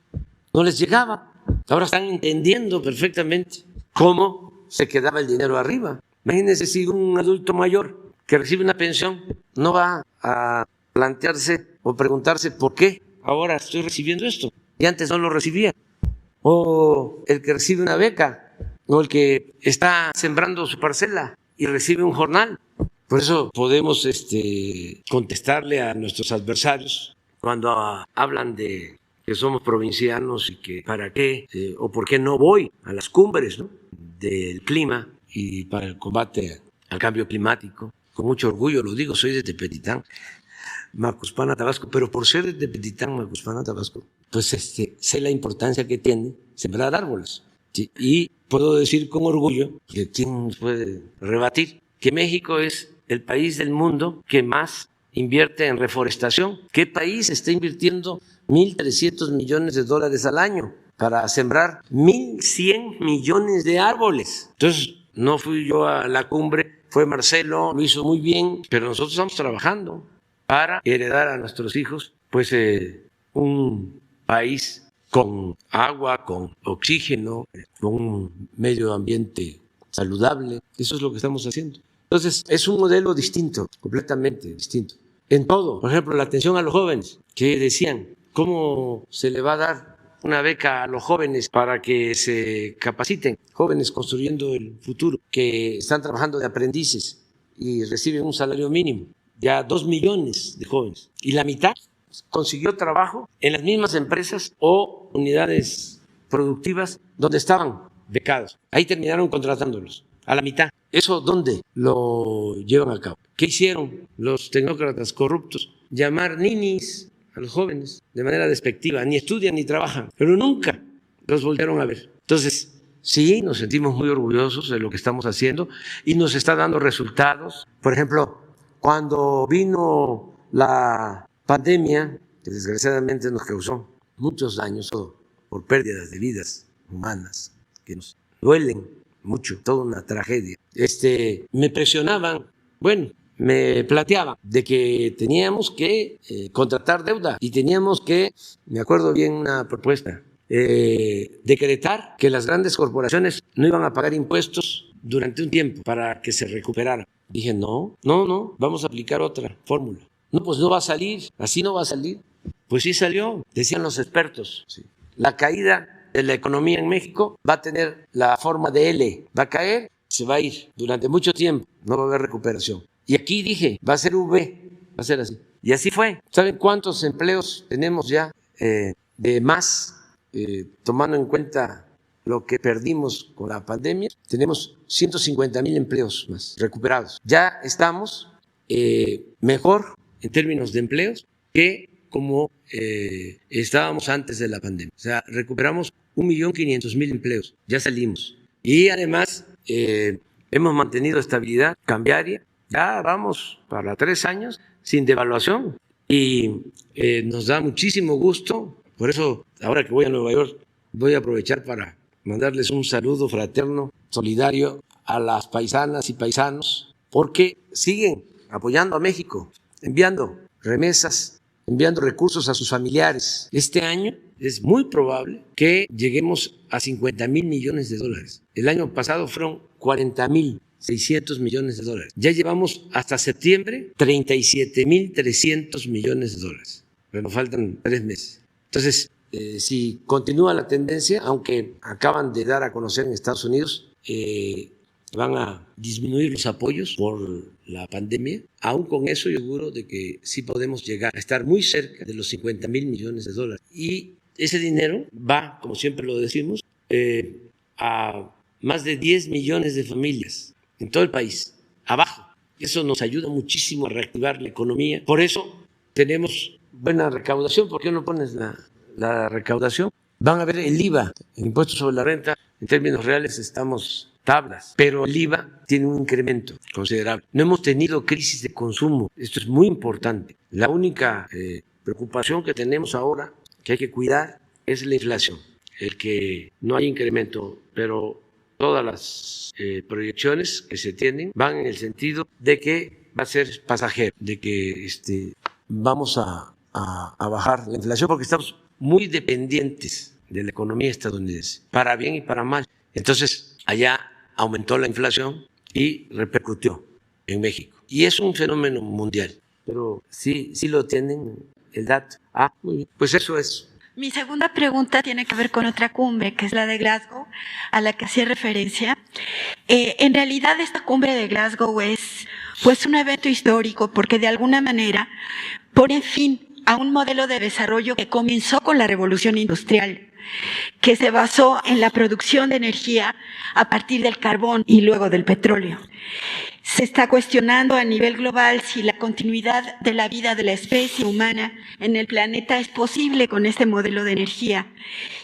no les llegaba. Ahora están entendiendo perfectamente cómo se quedaba el dinero arriba. Imagínense si un adulto mayor que recibe una pensión no va a plantearse o preguntarse por qué ahora estoy recibiendo esto y antes no lo recibía. O el que recibe una beca, o el que está sembrando su parcela y recibe un jornal. Por eso podemos contestarle a nuestros adversarios cuando hablan de que somos provincianos y que para qué o por qué no voy a las cumbres, ¿no?, del clima y para el combate al cambio climático. Con mucho orgullo lo digo, soy de Tepetitán, Macuspana, Tabasco, pero por ser de Tepetitán, Macuspana, Tabasco, pues sé la importancia que tiene sembrar árboles. ¿Sí? Y puedo decir con orgullo, que quién puede rebatir, que México es el país del mundo que más invierte en reforestación. ¿Qué país está invirtiendo 1.300 millones de dólares al año para sembrar 1.100 millones de árboles? Entonces, no fui yo a la cumbre, fue Marcelo, lo hizo muy bien, pero nosotros estamos trabajando para heredar a nuestros hijos pues un país con agua, con oxígeno, con un medio ambiente saludable. Eso es lo que estamos haciendo. Entonces, es un modelo distinto, completamente distinto. En todo, por ejemplo, la atención a los jóvenes, que decían, ¿cómo se le va a dar una beca a los jóvenes para que se capaciten? Jóvenes construyendo el futuro, que están trabajando de aprendices y reciben un salario mínimo. Ya 2 millones de jóvenes. Y la mitad consiguió trabajo en las mismas empresas o unidades productivas donde estaban becados. Ahí terminaron contratándolos, a la mitad. ¿Eso dónde lo llevan a cabo? ¿Qué hicieron los tecnócratas corruptos? Llamar ninis a los jóvenes de manera despectiva. Ni estudian ni trabajan, pero nunca los volvieron a ver. Entonces, sí, nos sentimos muy orgullosos de lo que estamos haciendo y nos está dando resultados. Por ejemplo, cuando vino la pandemia, que desgraciadamente nos causó muchos daños por pérdidas de vidas humanas que nos duelen mucho, toda una tragedia. Me presionaban, bueno, me planteaban de que teníamos que contratar deuda y teníamos que, me acuerdo bien una propuesta, decretar que las grandes corporaciones no iban a pagar impuestos durante un tiempo para que se recuperaran. Dije, no, vamos a aplicar otra fórmula. No, pues no va a salir, así no va a salir. Pues sí salió, decían los expertos. Sí. La caída de la economía en México va a tener la forma de L, va a caer, se va a ir durante mucho tiempo, no va a haber recuperación. Y aquí dije, va a ser V, va a ser así. Y así fue. ¿Saben cuántos empleos tenemos ya de más, tomando en cuenta lo que perdimos con la pandemia? Tenemos 150,000 empleos más recuperados. Ya estamos mejor en términos de empleos que como estábamos antes de la pandemia. O sea, recuperamos 1.500.000 empleos, ya salimos. Y además hemos mantenido estabilidad cambiaria, ya vamos para 3 años sin devaluación y nos da muchísimo gusto. Por eso, ahora que voy a Nueva York, voy a aprovechar para mandarles un saludo fraterno, solidario a las paisanas y paisanos, porque siguen apoyando a México, enviando remesas, enviando recursos a sus familiares. Este año es muy probable que lleguemos a 50,000 millones de dólares. El año pasado fueron 40,600 millones de dólares. Ya llevamos hasta septiembre 37,300 millones de dólares. Pero nos faltan 3 meses. Entonces, si continúa la tendencia, aunque acaban de dar a conocer en Estados Unidos, van a disminuir los apoyos por la pandemia. Aún con eso, yo seguro de que sí podemos llegar a estar muy cerca de los 50,000 millones de dólares. Y ese dinero va, como siempre lo decimos, a más de 10 millones de familias en todo el país abajo. Eso nos ayuda muchísimo a reactivar la economía. Por eso tenemos buena recaudación. ¿Por qué no pones la recaudación? Van a ver el IVA, el impuesto sobre la renta, en términos reales estamos tablas, pero el IVA tiene un incremento considerable. No hemos tenido crisis de consumo, esto es muy importante. La única preocupación que tenemos ahora, que hay que cuidar, es la inflación, el que no hay incremento, pero todas las proyecciones que se tienen van en el sentido de que va a ser pasajero, de que vamos a bajar la inflación porque estamos muy dependientes de la economía estadounidense, para bien y para mal. Entonces, allá aumentó la inflación y repercutió en México. Y es un fenómeno mundial, pero sí lo tienen el dato. Muy bien. Pues eso es. Mi segunda pregunta tiene que ver con otra cumbre, que es la de Glasgow, a la que hacía referencia. En realidad, esta cumbre de Glasgow es pues un evento histórico porque de alguna manera pone fin a un modelo de desarrollo que comenzó con la revolución industrial, que se basó en la producción de energía a partir del carbón y luego del petróleo. Se está cuestionando a nivel global si la continuidad de la vida de la especie humana en el planeta es posible con este modelo de energía.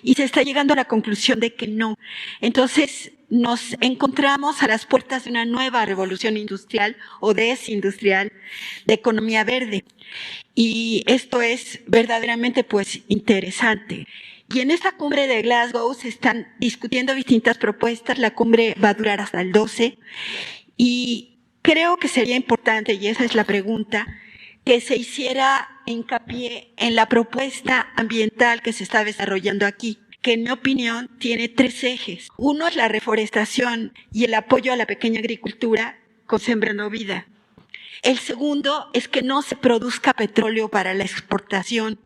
Y se está llegando a la conclusión de que no. Entonces, nos encontramos a las puertas de una nueva revolución industrial o desindustrial de economía verde. Y esto es verdaderamente, pues, interesante. Y en esta cumbre de Glasgow se están discutiendo distintas propuestas. La cumbre va a durar hasta el 12. Y creo que sería importante, y esa es la pregunta, que se hiciera hincapié en la propuesta ambiental que se está desarrollando aquí, que en mi opinión tiene 3 ejes. Uno es la reforestación y el apoyo a la pequeña agricultura con Sembrando Vida. El segundo es que no se produzca petróleo para la exportación,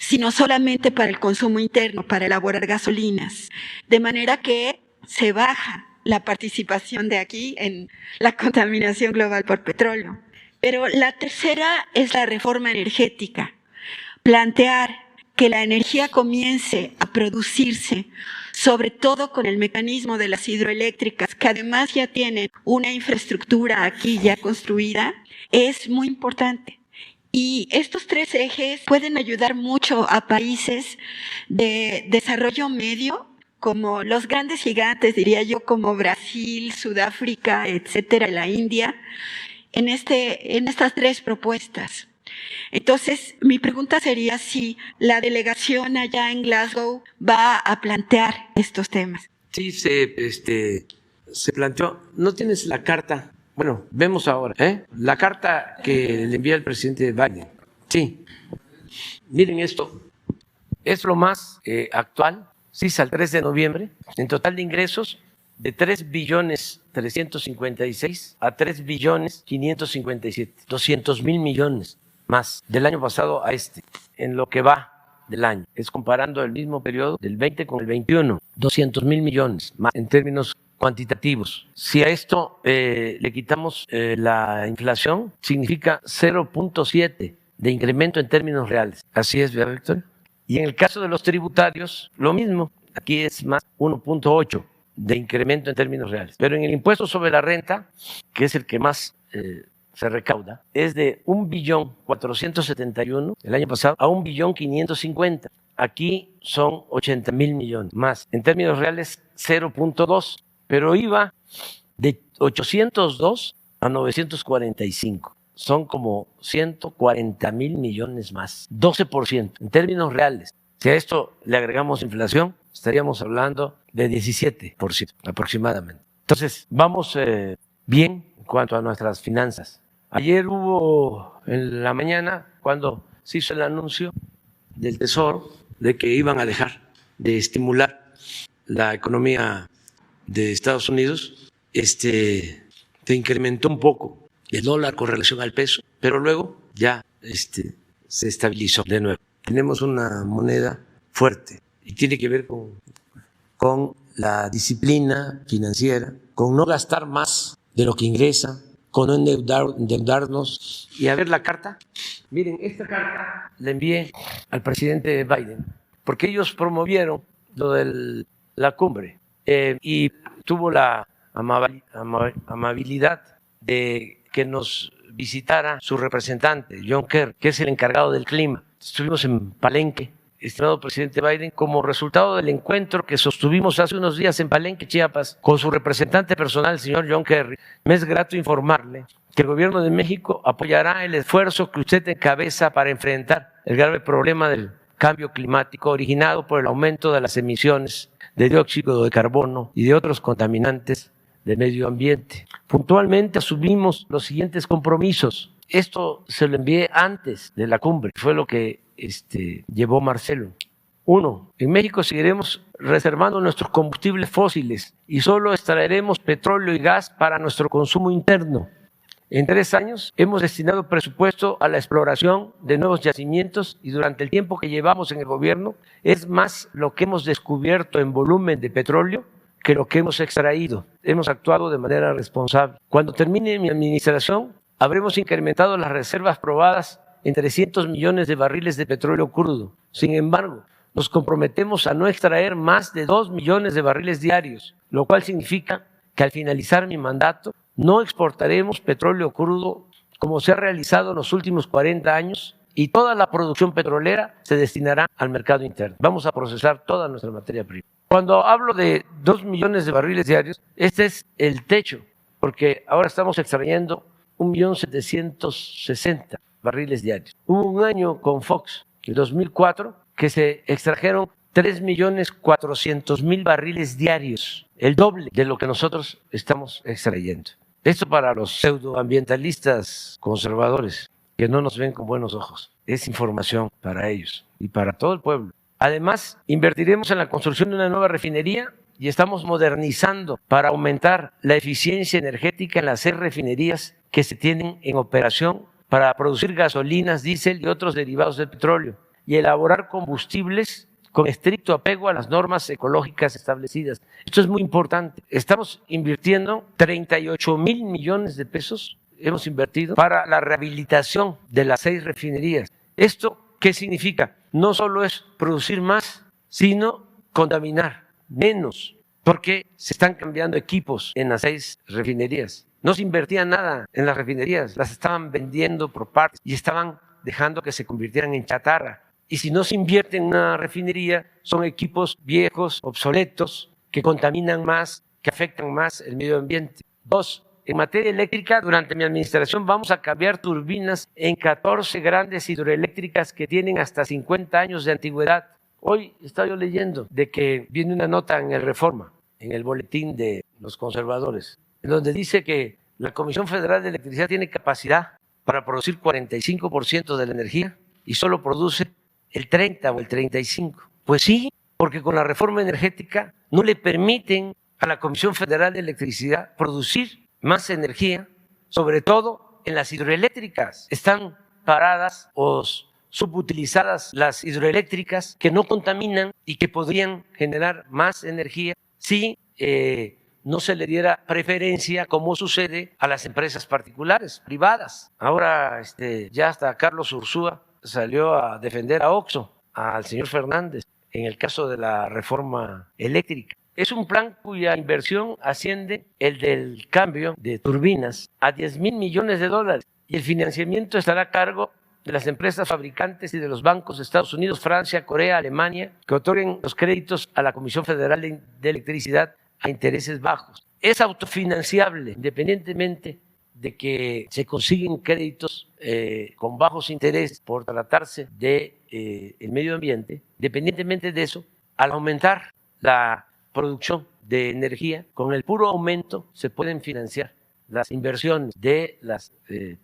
sino solamente para el consumo interno, para elaborar gasolinas, de manera que se baja la participación de aquí en la contaminación global por petróleo. Pero la tercera es la reforma energética, plantear que la energía comience a producirse, sobre todo con el mecanismo de las hidroeléctricas, que además ya tienen una infraestructura aquí ya construida, es muy importante. Y estos 3 ejes pueden ayudar mucho a países de desarrollo medio, como los grandes gigantes, diría yo, como Brasil, Sudáfrica, etcétera, la India, en estas 3 propuestas. Entonces, mi pregunta sería si la delegación allá en Glasgow va a plantear estos temas. Sí, se planteó. ¿No tienes la carta? Bueno, vemos ahora, la carta que le envía el presidente Biden. Sí. Miren esto. Es lo más actual. Sí, al 3 de noviembre. En total de ingresos de 3.356 a 3.557. 200,000 millones más del año pasado a en lo que va del año. Es comparando el mismo periodo del 20 con el 21. 200,000 millones más en términos cuantitativos. Si a esto le quitamos la inflación, significa 0.7 de incremento en términos reales. Así es, ¿verdad, Víctor? Y en el caso de los tributarios, lo mismo. Aquí es más 1.8 de incremento en términos reales. Pero en el impuesto sobre la renta, que es el que más se recauda, es de 1.471 el año pasado a 1.550. Aquí son 80,000 millones más. En términos reales, 0.2. Pero iba de 802 a 945. Son como 140,000 millones más. 12% en términos reales. Si a esto le agregamos inflación, estaríamos hablando de 17% aproximadamente. Entonces, vamos bien en cuanto a nuestras finanzas. Ayer hubo en la mañana, cuando se hizo el anuncio del Tesoro de que iban a dejar de estimular la economía de Estados Unidos, se incrementó un poco el dólar con relación al peso, pero luego ya se estabilizó de nuevo. Tenemos una moneda fuerte y tiene que ver con la disciplina financiera, con no gastar más de lo que ingresa, con no endeudarnos. Y a ver la carta. Miren, esta carta la envié al presidente Biden porque ellos promovieron lo del la cumbre y tuvo la amabilidad de que nos visitara su representante, John Kerry, que es el encargado del clima. Estuvimos en Palenque, estimado presidente Biden, como resultado del encuentro que sostuvimos hace unos días en Palenque, Chiapas, con su representante personal, el señor John Kerry. Me es grato informarle que el gobierno de México apoyará el esfuerzo que usted encabeza para enfrentar el grave problema del cambio climático originado por el aumento de las emisiones de dióxido de carbono y de otros contaminantes del medio ambiente. Puntualmente asumimos los siguientes compromisos. Esto se lo envié antes de la cumbre, fue lo que llevó Marcelo. 1. En México seguiremos reservando nuestros combustibles fósiles y solo extraeremos petróleo y gas para nuestro consumo interno. En 3 años hemos destinado presupuesto a la exploración de nuevos yacimientos y durante el tiempo que llevamos en el gobierno es más lo que hemos descubierto en volumen de petróleo que lo que hemos extraído. Hemos actuado de manera responsable. Cuando termine mi administración, habremos incrementado las reservas probadas en 300 millones de barriles de petróleo crudo. Sin embargo, nos comprometemos a no extraer más de 2 millones de barriles diarios, lo cual significa que al finalizar mi mandato no exportaremos petróleo crudo como se ha realizado en los últimos 40 años y toda la producción petrolera se destinará al mercado interno. Vamos a procesar toda nuestra materia prima. Cuando hablo de 2 millones de barriles diarios, este es el techo, porque ahora estamos extrayendo 1.760.000 barriles diarios. Hubo un año con Fox, el 2004, que se extrajeron 3.400.000 barriles diarios, el doble de lo que nosotros estamos extrayendo. Esto para los pseudoambientalistas conservadores que no nos ven con buenos ojos. Es información para ellos y para todo el pueblo. Además, invertiremos en la construcción de una nueva refinería y estamos modernizando para aumentar la eficiencia energética en las 6 refinerías que se tienen en operación para producir gasolinas, diésel y otros derivados del petróleo y elaborar combustibles con estricto apego a las normas ecológicas establecidas. Esto es muy importante. Estamos invirtiendo 38,000 millones de pesos, hemos invertido para la rehabilitación de las 6 refinerías. ¿Esto qué significa? No solo es producir más, sino contaminar menos, porque se están cambiando equipos en las 6 refinerías. No se invertía nada en las refinerías, las estaban vendiendo por partes y estaban dejando que se convirtieran en chatarra. Y si no se invierte en una refinería, son equipos viejos, obsoletos, que contaminan más, que afectan más el medio ambiente. 2. En materia eléctrica, durante mi administración vamos a cambiar turbinas en 14 grandes hidroeléctricas que tienen hasta 50 años de antigüedad. Hoy estaba yo leyendo de que viene una nota en el Reforma, en el boletín de los conservadores, en donde dice que la Comisión Federal de Electricidad tiene capacidad para producir 45% de la energía y solo produce el 30 o el 35. Pues sí, porque con la reforma energética no le permiten a la Comisión Federal de Electricidad producir más energía, sobre todo en las hidroeléctricas. Están paradas o subutilizadas las hidroeléctricas que no contaminan y que podrían generar más energía si no se le diera preferencia, como sucede a las empresas particulares, privadas. Ahora ya hasta Carlos Ursúa salió a defender a Oxxo, al señor Fernández, en el caso de la reforma eléctrica. Es un plan cuya inversión asciende, el del cambio de turbinas, a 10,000 millones de dólares y el financiamiento estará a cargo de las empresas fabricantes y de los bancos de Estados Unidos, Francia, Corea, Alemania, que otorguen los créditos a la Comisión Federal de Electricidad a intereses bajos. Es autofinanciable, independientemente de que se consiguen créditos con bajos intereses por tratarse de el medio ambiente. Independientemente de eso, al aumentar la producción de energía, con el puro aumento se pueden financiar las inversiones de las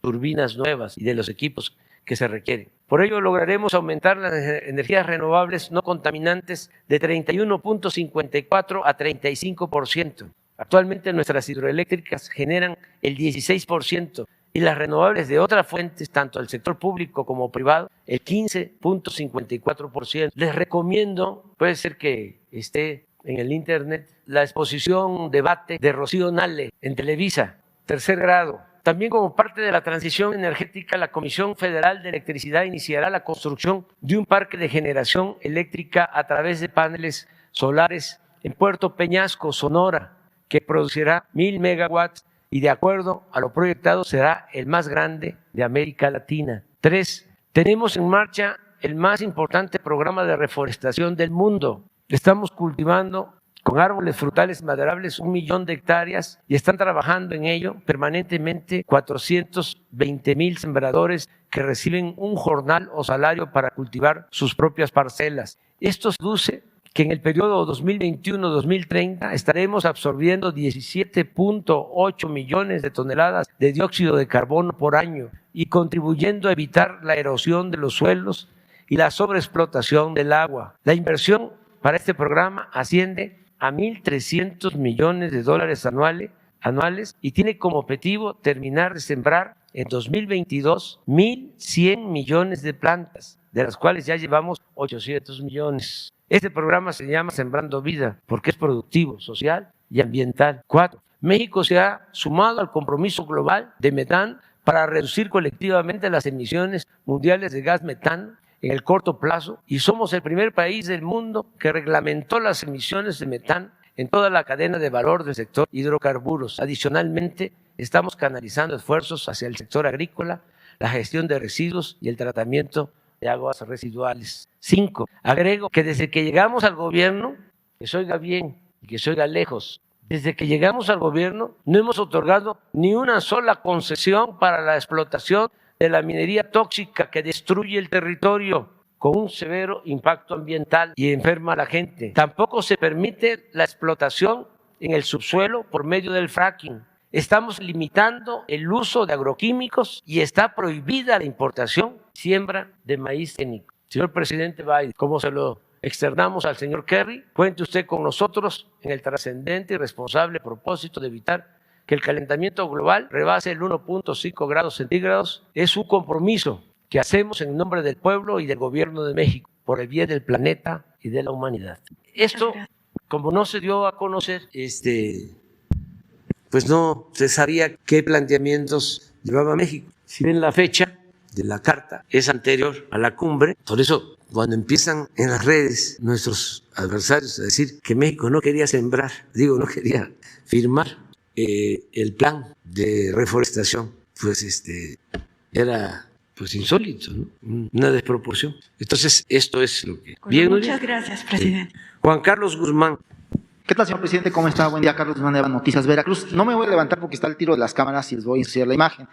turbinas nuevas y de los equipos que se requieren. Por ello lograremos aumentar las energías renovables no contaminantes de 31.54 a 35%. Actualmente nuestras hidroeléctricas generan el 16% y las renovables de otras fuentes, tanto del sector público como privado, el 15.54%. Les recomiendo, puede ser que esté en el internet, la exposición debate de Rocío Nale en Televisa, 3er grado. También como parte de la transición energética, la Comisión Federal de Electricidad iniciará la construcción de un parque de generación eléctrica a través de paneles solares en Puerto Peñasco, Sonora, que producirá 1,000 megawatts y de acuerdo a lo proyectado será el más grande de América Latina. 3. Tenemos en marcha el más importante programa de reforestación del mundo. Estamos cultivando con árboles frutales maderables 1 millón de hectáreas y están trabajando en ello permanentemente 420,000 sembradores que reciben un jornal o salario para cultivar sus propias parcelas. Esto deduce que en el periodo 2021-2030 estaremos absorbiendo 17.8 millones de toneladas de dióxido de carbono por año y contribuyendo a evitar la erosión de los suelos y la sobreexplotación del agua. La inversión para este programa asciende a $1,300 millones anuales y tiene como objetivo terminar de sembrar en 2022 1,100 millones de plantas, de las cuales ya llevamos 800 millones. Este programa se llama Sembrando Vida porque es productivo, social y ambiental. 4. México se ha sumado al compromiso global de metano para reducir colectivamente las emisiones mundiales de gas metano en el corto plazo y somos el primer país del mundo que reglamentó las emisiones de metano en toda la cadena de valor del sector hidrocarburos. Adicionalmente, estamos canalizando esfuerzos hacia el sector agrícola, la gestión de residuos y el tratamiento de aguas residuales. 5. Agrego que desde que llegamos al gobierno, que se oiga bien y que se oiga lejos, desde que llegamos al gobierno no hemos otorgado ni una sola concesión para la explotación de la minería tóxica que destruye el territorio con un severo impacto ambiental y enferma a la gente. Tampoco se permite la explotación en el subsuelo por medio del fracking. Estamos limitando el uso de agroquímicos y está prohibida la importación, siembra de maíz técnico. Señor presidente Biden, como se lo externamos al señor Kerry, cuente usted con nosotros en el trascendente y responsable propósito de evitar que el calentamiento global rebase el 1.5 grados centígrados. Es un compromiso que hacemos en nombre del pueblo y del gobierno de México por el bien del planeta y de la humanidad. Esto, como no se dio a conocer, pues no se sabía qué planteamientos llevaba México. Si ven la fecha de la carta es anterior a la cumbre, por eso cuando empiezan en las redes nuestros adversarios a decir que México no quería sembrar, no quería firmar el plan de reforestación, pues era pues insólito, ¿no? Una desproporción. Entonces esto es lo que... Bien, muchas gracias, presidente. Juan Carlos Guzmán. ¿Qué tal, señor presidente? ¿Cómo está? Buen día, Carlos Guzmán de Noticias Veracruz. No me voy a levantar porque está el tiro de las cámaras y les voy a enseñar la imagen.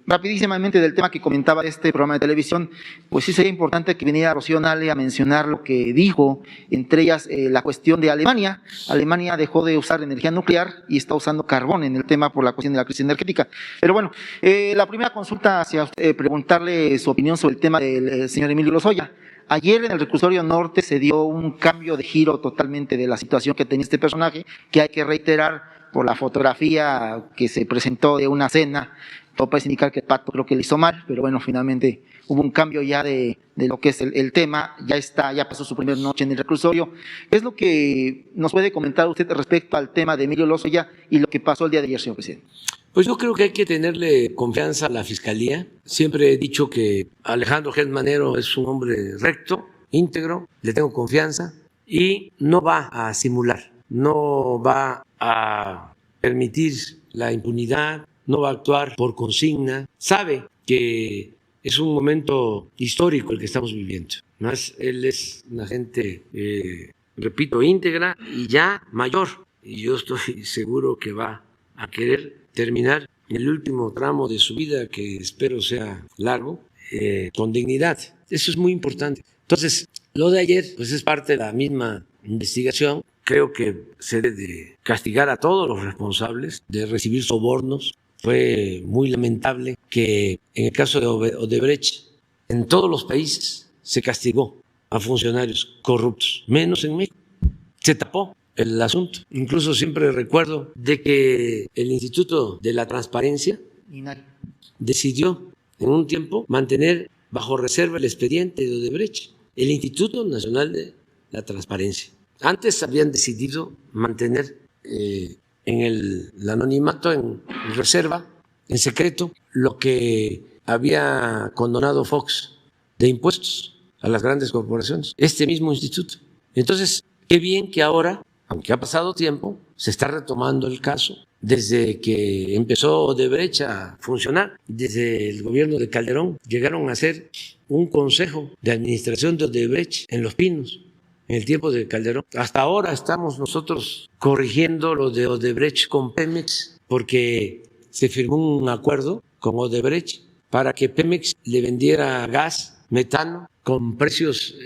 Rapidísimamente del tema que comentaba este programa de televisión, pues sí sería importante que viniera Rocío Nale a mencionar lo que dijo, entre ellas la cuestión de Alemania. Alemania dejó de usar energía nuclear y está usando carbón en el tema por la cuestión de la crisis energética. Pero bueno, la primera consulta hacia usted, preguntarle su opinión sobre el tema del señor Emilio Lozoya. Ayer en el reclusorio norte se dio un cambio de giro totalmente de la situación que tenía este personaje, que hay que reiterar por la fotografía que se presentó de una cena. Todo parece indicar que el Pato creo que le hizo mal, pero bueno, finalmente hubo un cambio ya de lo que es el tema, ya pasó su primera noche en el reclusorio. ¿Qué es lo que nos puede comentar usted respecto al tema de Emilio Lozoya y lo que pasó el día de ayer, señor presidente? Pues yo creo que hay que tenerle confianza a la Fiscalía. Siempre he dicho que Alejandro Gertz Manero es un hombre recto, íntegro, le tengo confianza y no va a simular, no va a permitir la impunidad, no va a actuar por consigna, sabe que es un momento histórico el que estamos viviendo. Más él es una gente, repito, íntegra y ya mayor. Y yo estoy seguro que va a querer terminar el último tramo de su vida, que espero sea largo, con dignidad. Eso es muy importante. Entonces, lo de ayer pues es parte de la misma investigación. Creo que se debe de castigar a todos los responsables de recibir sobornos. Fue muy lamentable que en el caso de Odebrecht, en todos los países se castigó a funcionarios corruptos, menos en México. Se tapó el asunto. Incluso siempre recuerdo de que el Instituto de la Transparencia decidió en un tiempo mantener bajo reserva el expediente de Odebrecht, el Instituto Nacional de la Transparencia. Antes habían decidido mantener en el anonimato, en reserva, en secreto, lo que había condonado Fox de impuestos a las grandes corporaciones, este mismo instituto. Entonces, Qué bien que ahora, aunque ha pasado tiempo, se está retomando el caso. Desde que empezó Odebrecht a funcionar, desde el gobierno de Calderón, llegaron a hacer un consejo de administración de Odebrecht en Los Pinos, en el tiempo de Calderón. Hasta ahora estamos nosotros corrigiendo lo de Odebrecht con Pemex, porque se firmó un acuerdo con Odebrecht para que Pemex le vendiera gas, metano, con precios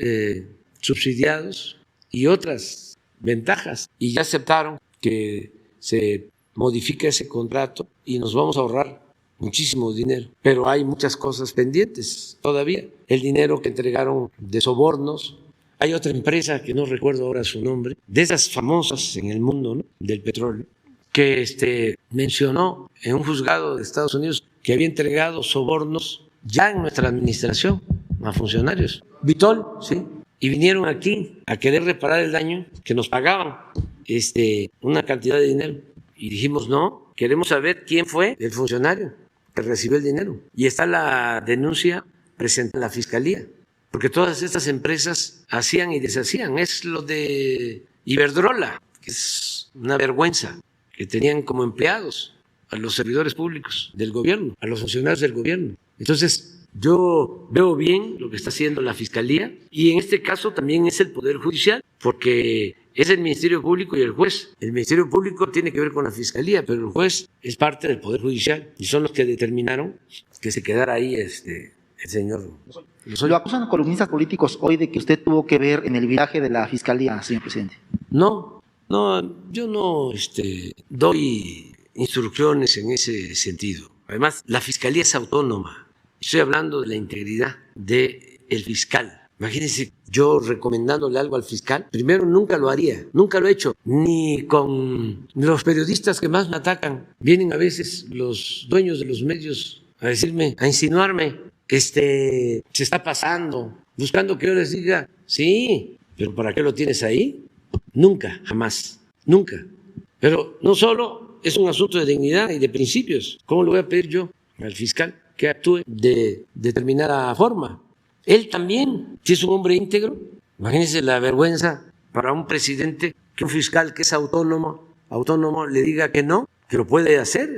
subsidiados y otras ventajas. Y ya aceptaron que se modifique ese contrato y nos vamos a ahorrar muchísimo dinero. Pero hay muchas cosas pendientes todavía. El dinero que entregaron de sobornos. Hay otra empresa que no recuerdo ahora su nombre, de esas famosas en el mundo, ¿no?, del petróleo, que mencionó en un juzgado de Estados Unidos que había entregado sobornos ya en nuestra administración a funcionarios. Vitol, sí. Y vinieron aquí a querer reparar el daño que nos pagaban una cantidad de dinero. Y dijimos, no, queremos saber quién fue el funcionario que recibió el dinero. Y está la denuncia presente en la Fiscalía, porque todas estas empresas hacían y deshacían. Es lo de Iberdrola, que es una vergüenza, que tenían como empleados a los servidores públicos del gobierno, a los funcionarios del gobierno. Entonces, yo veo bien lo que está haciendo la Fiscalía y en este caso también es el Poder Judicial, porque es el Ministerio Público y el juez. El Ministerio Público tiene que ver con la Fiscalía, pero el juez es parte del Poder Judicial y son los que determinaron que se quedara ahí el señor. Lo acusan columnistas políticos hoy de que usted tuvo que ver en el viraje de la Fiscalía, señor presidente. No, yo no doy instrucciones en ese sentido. Además, la Fiscalía es autónoma. Estoy hablando de la integridad del fiscal. Imagínense, yo recomendándole algo al fiscal, primero nunca lo haría, nunca lo he hecho, ni con los periodistas que más me atacan. Vienen a veces los dueños de los medios a decirme, a insinuarme, se está pasando, buscando que yo les diga, sí, pero ¿para qué lo tienes ahí? Nunca, jamás, nunca. Pero no solo es un asunto de dignidad y de principios. ¿Cómo le voy a pedir yo al fiscal que actúe de determinada forma? Él también, si es un hombre íntegro, imagínense la vergüenza para un presidente que un fiscal que es autónomo le diga que no, que lo puede hacer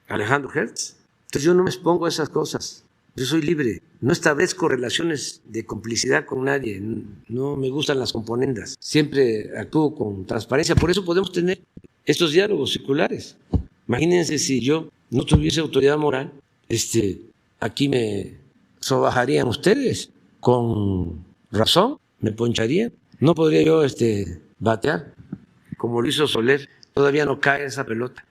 Alejandro Hertz. Entonces yo no me expongo a esas cosas, yo soy libre, no establezco relaciones de complicidad con nadie, no me gustan las componendas, siempre actúo con transparencia, por eso podemos tener estos diálogos circulares. Imagínense si yo no tuviese autoridad moral, aquí me sobajarían ustedes, con razón, me poncharían. No podría yo batear, como lo hizo Soler, todavía no cae esa pelota.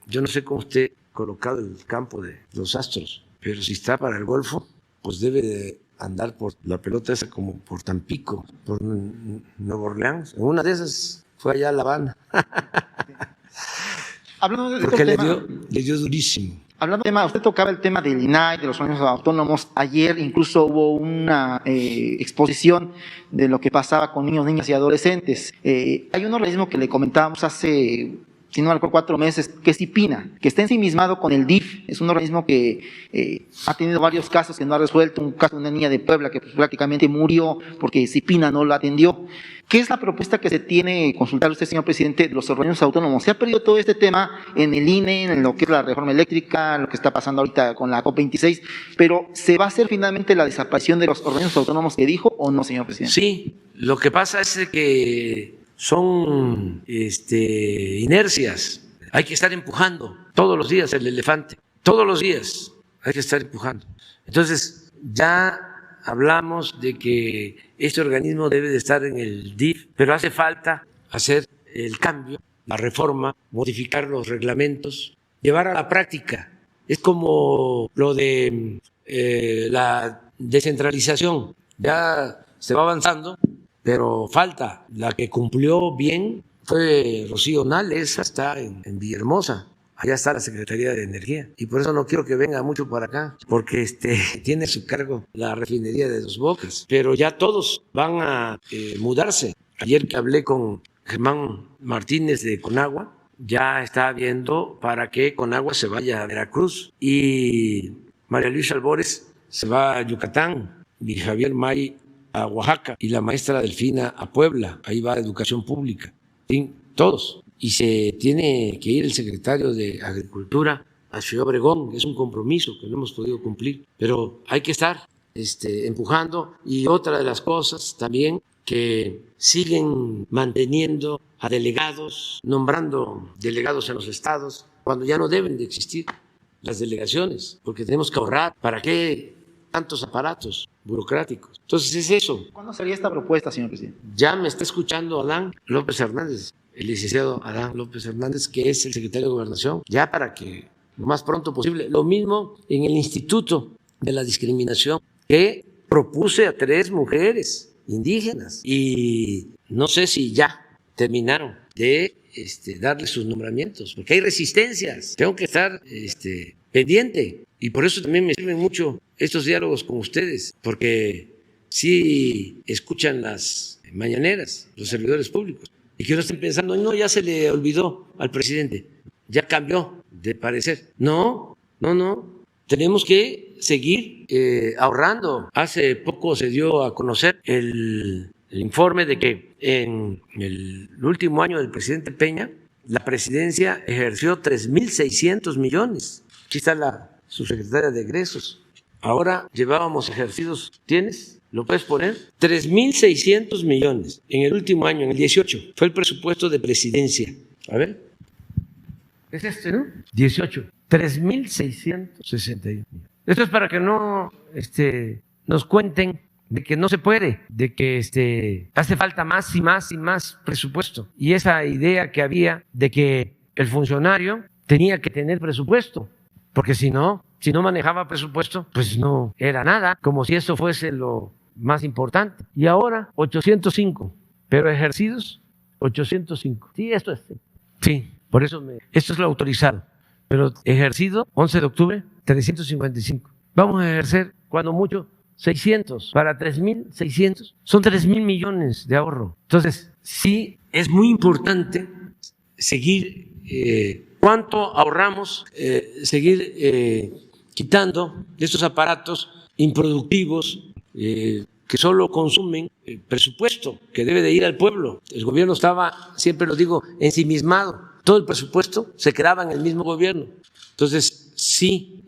Yo no sé cómo esté colocado el campo de los Astros, pero si está para el Golfo, pues debe de andar por la pelota esa como por Tampico, por Nueva Orleans. En una de esas fue allá a La Habana. Hablando de porque este le dio durísimo. Hablando del tema, usted tocaba el tema del INAI, de los organismos autónomos. Ayer incluso hubo una exposición de lo que pasaba con niños, niñas y adolescentes. Hay un organismo que le comentábamos hace, si no me acuerdo, 4 meses, que es CIPINA, que está ensimismado con el DIF. Es un organismo que ha tenido varios casos que no ha resuelto. Un caso de una niña de Puebla que prácticamente murió porque CIPINA no la atendió. ¿Qué es la propuesta que se tiene, consultar usted, señor presidente, de los organismos autónomos? Se ha perdido todo este tema en el INE, en lo que es la reforma eléctrica, lo que está pasando ahorita con la COP26, pero ¿se va a hacer finalmente la desaparición de los organismos autónomos que dijo o no, señor presidente? Sí, lo que pasa es que son inercias. Hay que estar empujando todos los días el elefante, todos los días hay que estar empujando. Entonces, ya hablamos de que este organismo debe de estar en el DIF, pero hace falta hacer el cambio, la reforma, modificar los reglamentos, llevar a la práctica. Es como lo de la descentralización. Ya se va avanzando, pero falta. La que cumplió bien fue Rocío Nale, esa está en Villahermosa. Allá está la Secretaría de Energía. Y por eso no quiero que venga mucho para acá, porque tiene a su cargo la refinería de Dos Bocas. Pero ya todos van a mudarse. Ayer que hablé con Germán Martínez de Conagua, ya está viendo para que Conagua se vaya a Veracruz. Y María Luisa Albores se va a Yucatán. Y Javier May a Oaxaca y la maestra Delfina a Puebla, ahí va Educación Pública, ¿sí? Todos. Y se tiene que ir el secretario de Agricultura a Ciudad Obregón, es un compromiso que no hemos podido cumplir, pero hay que estar empujando. Y otra de las cosas también, que siguen manteniendo a delegados, nombrando delegados en los estados, cuando ya no deben de existir las delegaciones, porque tenemos que ahorrar. ¿Para qué tantos aparatos burocráticos? Entonces es eso. ¿Cuándo sería esta propuesta, señor presidente? Ya me está escuchando Adán López Hernández, el licenciado Adán López Hernández, que es el secretario de Gobernación, ya para que lo más pronto posible. Lo mismo en el Instituto de la Discriminación, que propuse a 3 mujeres indígenas y no sé si ya terminaron de darle sus nombramientos, porque hay resistencias. Tengo que estar pendiente, y por eso también me sirven mucho estos diálogos con ustedes, porque sí escuchan las mañaneras los servidores públicos y que no estén pensando, no, ya se le olvidó al presidente, ya cambió de parecer. No, tenemos que seguir ahorrando. Hace poco se dio a conocer el informe de que en el último año del presidente Peña, la presidencia ejerció 3.600 millones. Aquí está la subsecretaria de egresos. Ahora llevábamos ejercidos, ¿tienes? ¿Lo puedes poner? 3.600 millones en el último año, en el 18. Fue el presupuesto de presidencia. A ver. Es ¿no? 18. 3.661. Esto es para que no nos cuenten de que no se puede, de que hace falta más y más y más presupuesto. Y esa idea que había de que el funcionario tenía que tener presupuesto, porque si no manejaba presupuesto, pues no era nada, como si eso fuese lo más importante. Y ahora 805, pero ejercidos 805. Sí, esto es. Sí, por eso esto es lo autorizado. Pero ejercido 11 de octubre 355. Vamos a ejercer cuando mucho 600 para 3.600. Son 3.000 millones de ahorro. Entonces, sí es muy importante seguir cuánto ahorramos, seguir quitando de estos aparatos improductivos que solo consumen el presupuesto que debe de ir al pueblo. El gobierno estaba, siempre lo digo, ensimismado. Todo el presupuesto se quedaba en el mismo gobierno. Entonces, sí,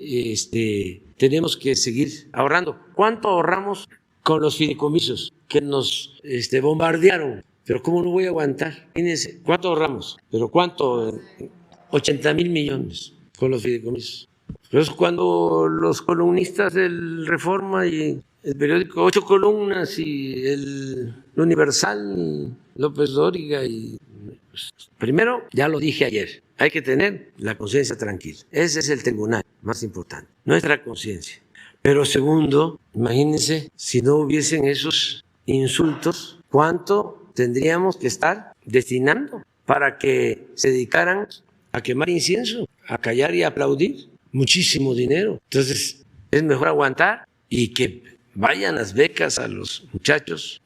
tenemos que seguir ahorrando. ¿Cuánto ahorramos con los fideicomisos que nos bombardearon? Pero ¿cómo no voy a aguantar? Fíjense, ¿cuánto ahorramos? ¿Pero cuánto? 80,000 millones con los fideicomisos. Pero es cuando los columnistas del Reforma y el periódico 8 columnas y el Universal, López Dóriga y... Primero, ya lo dije ayer, hay que tener la conciencia tranquila. Ese es el tribunal más importante, nuestra conciencia. Pero segundo, imagínense si no hubiesen esos insultos, ¿cuánto tendríamos que estar destinando para que se dedicaran a quemar incienso, a callar y a aplaudir? Muchísimo dinero. Entonces, es mejor aguantar y que vayan las becas a los muchachos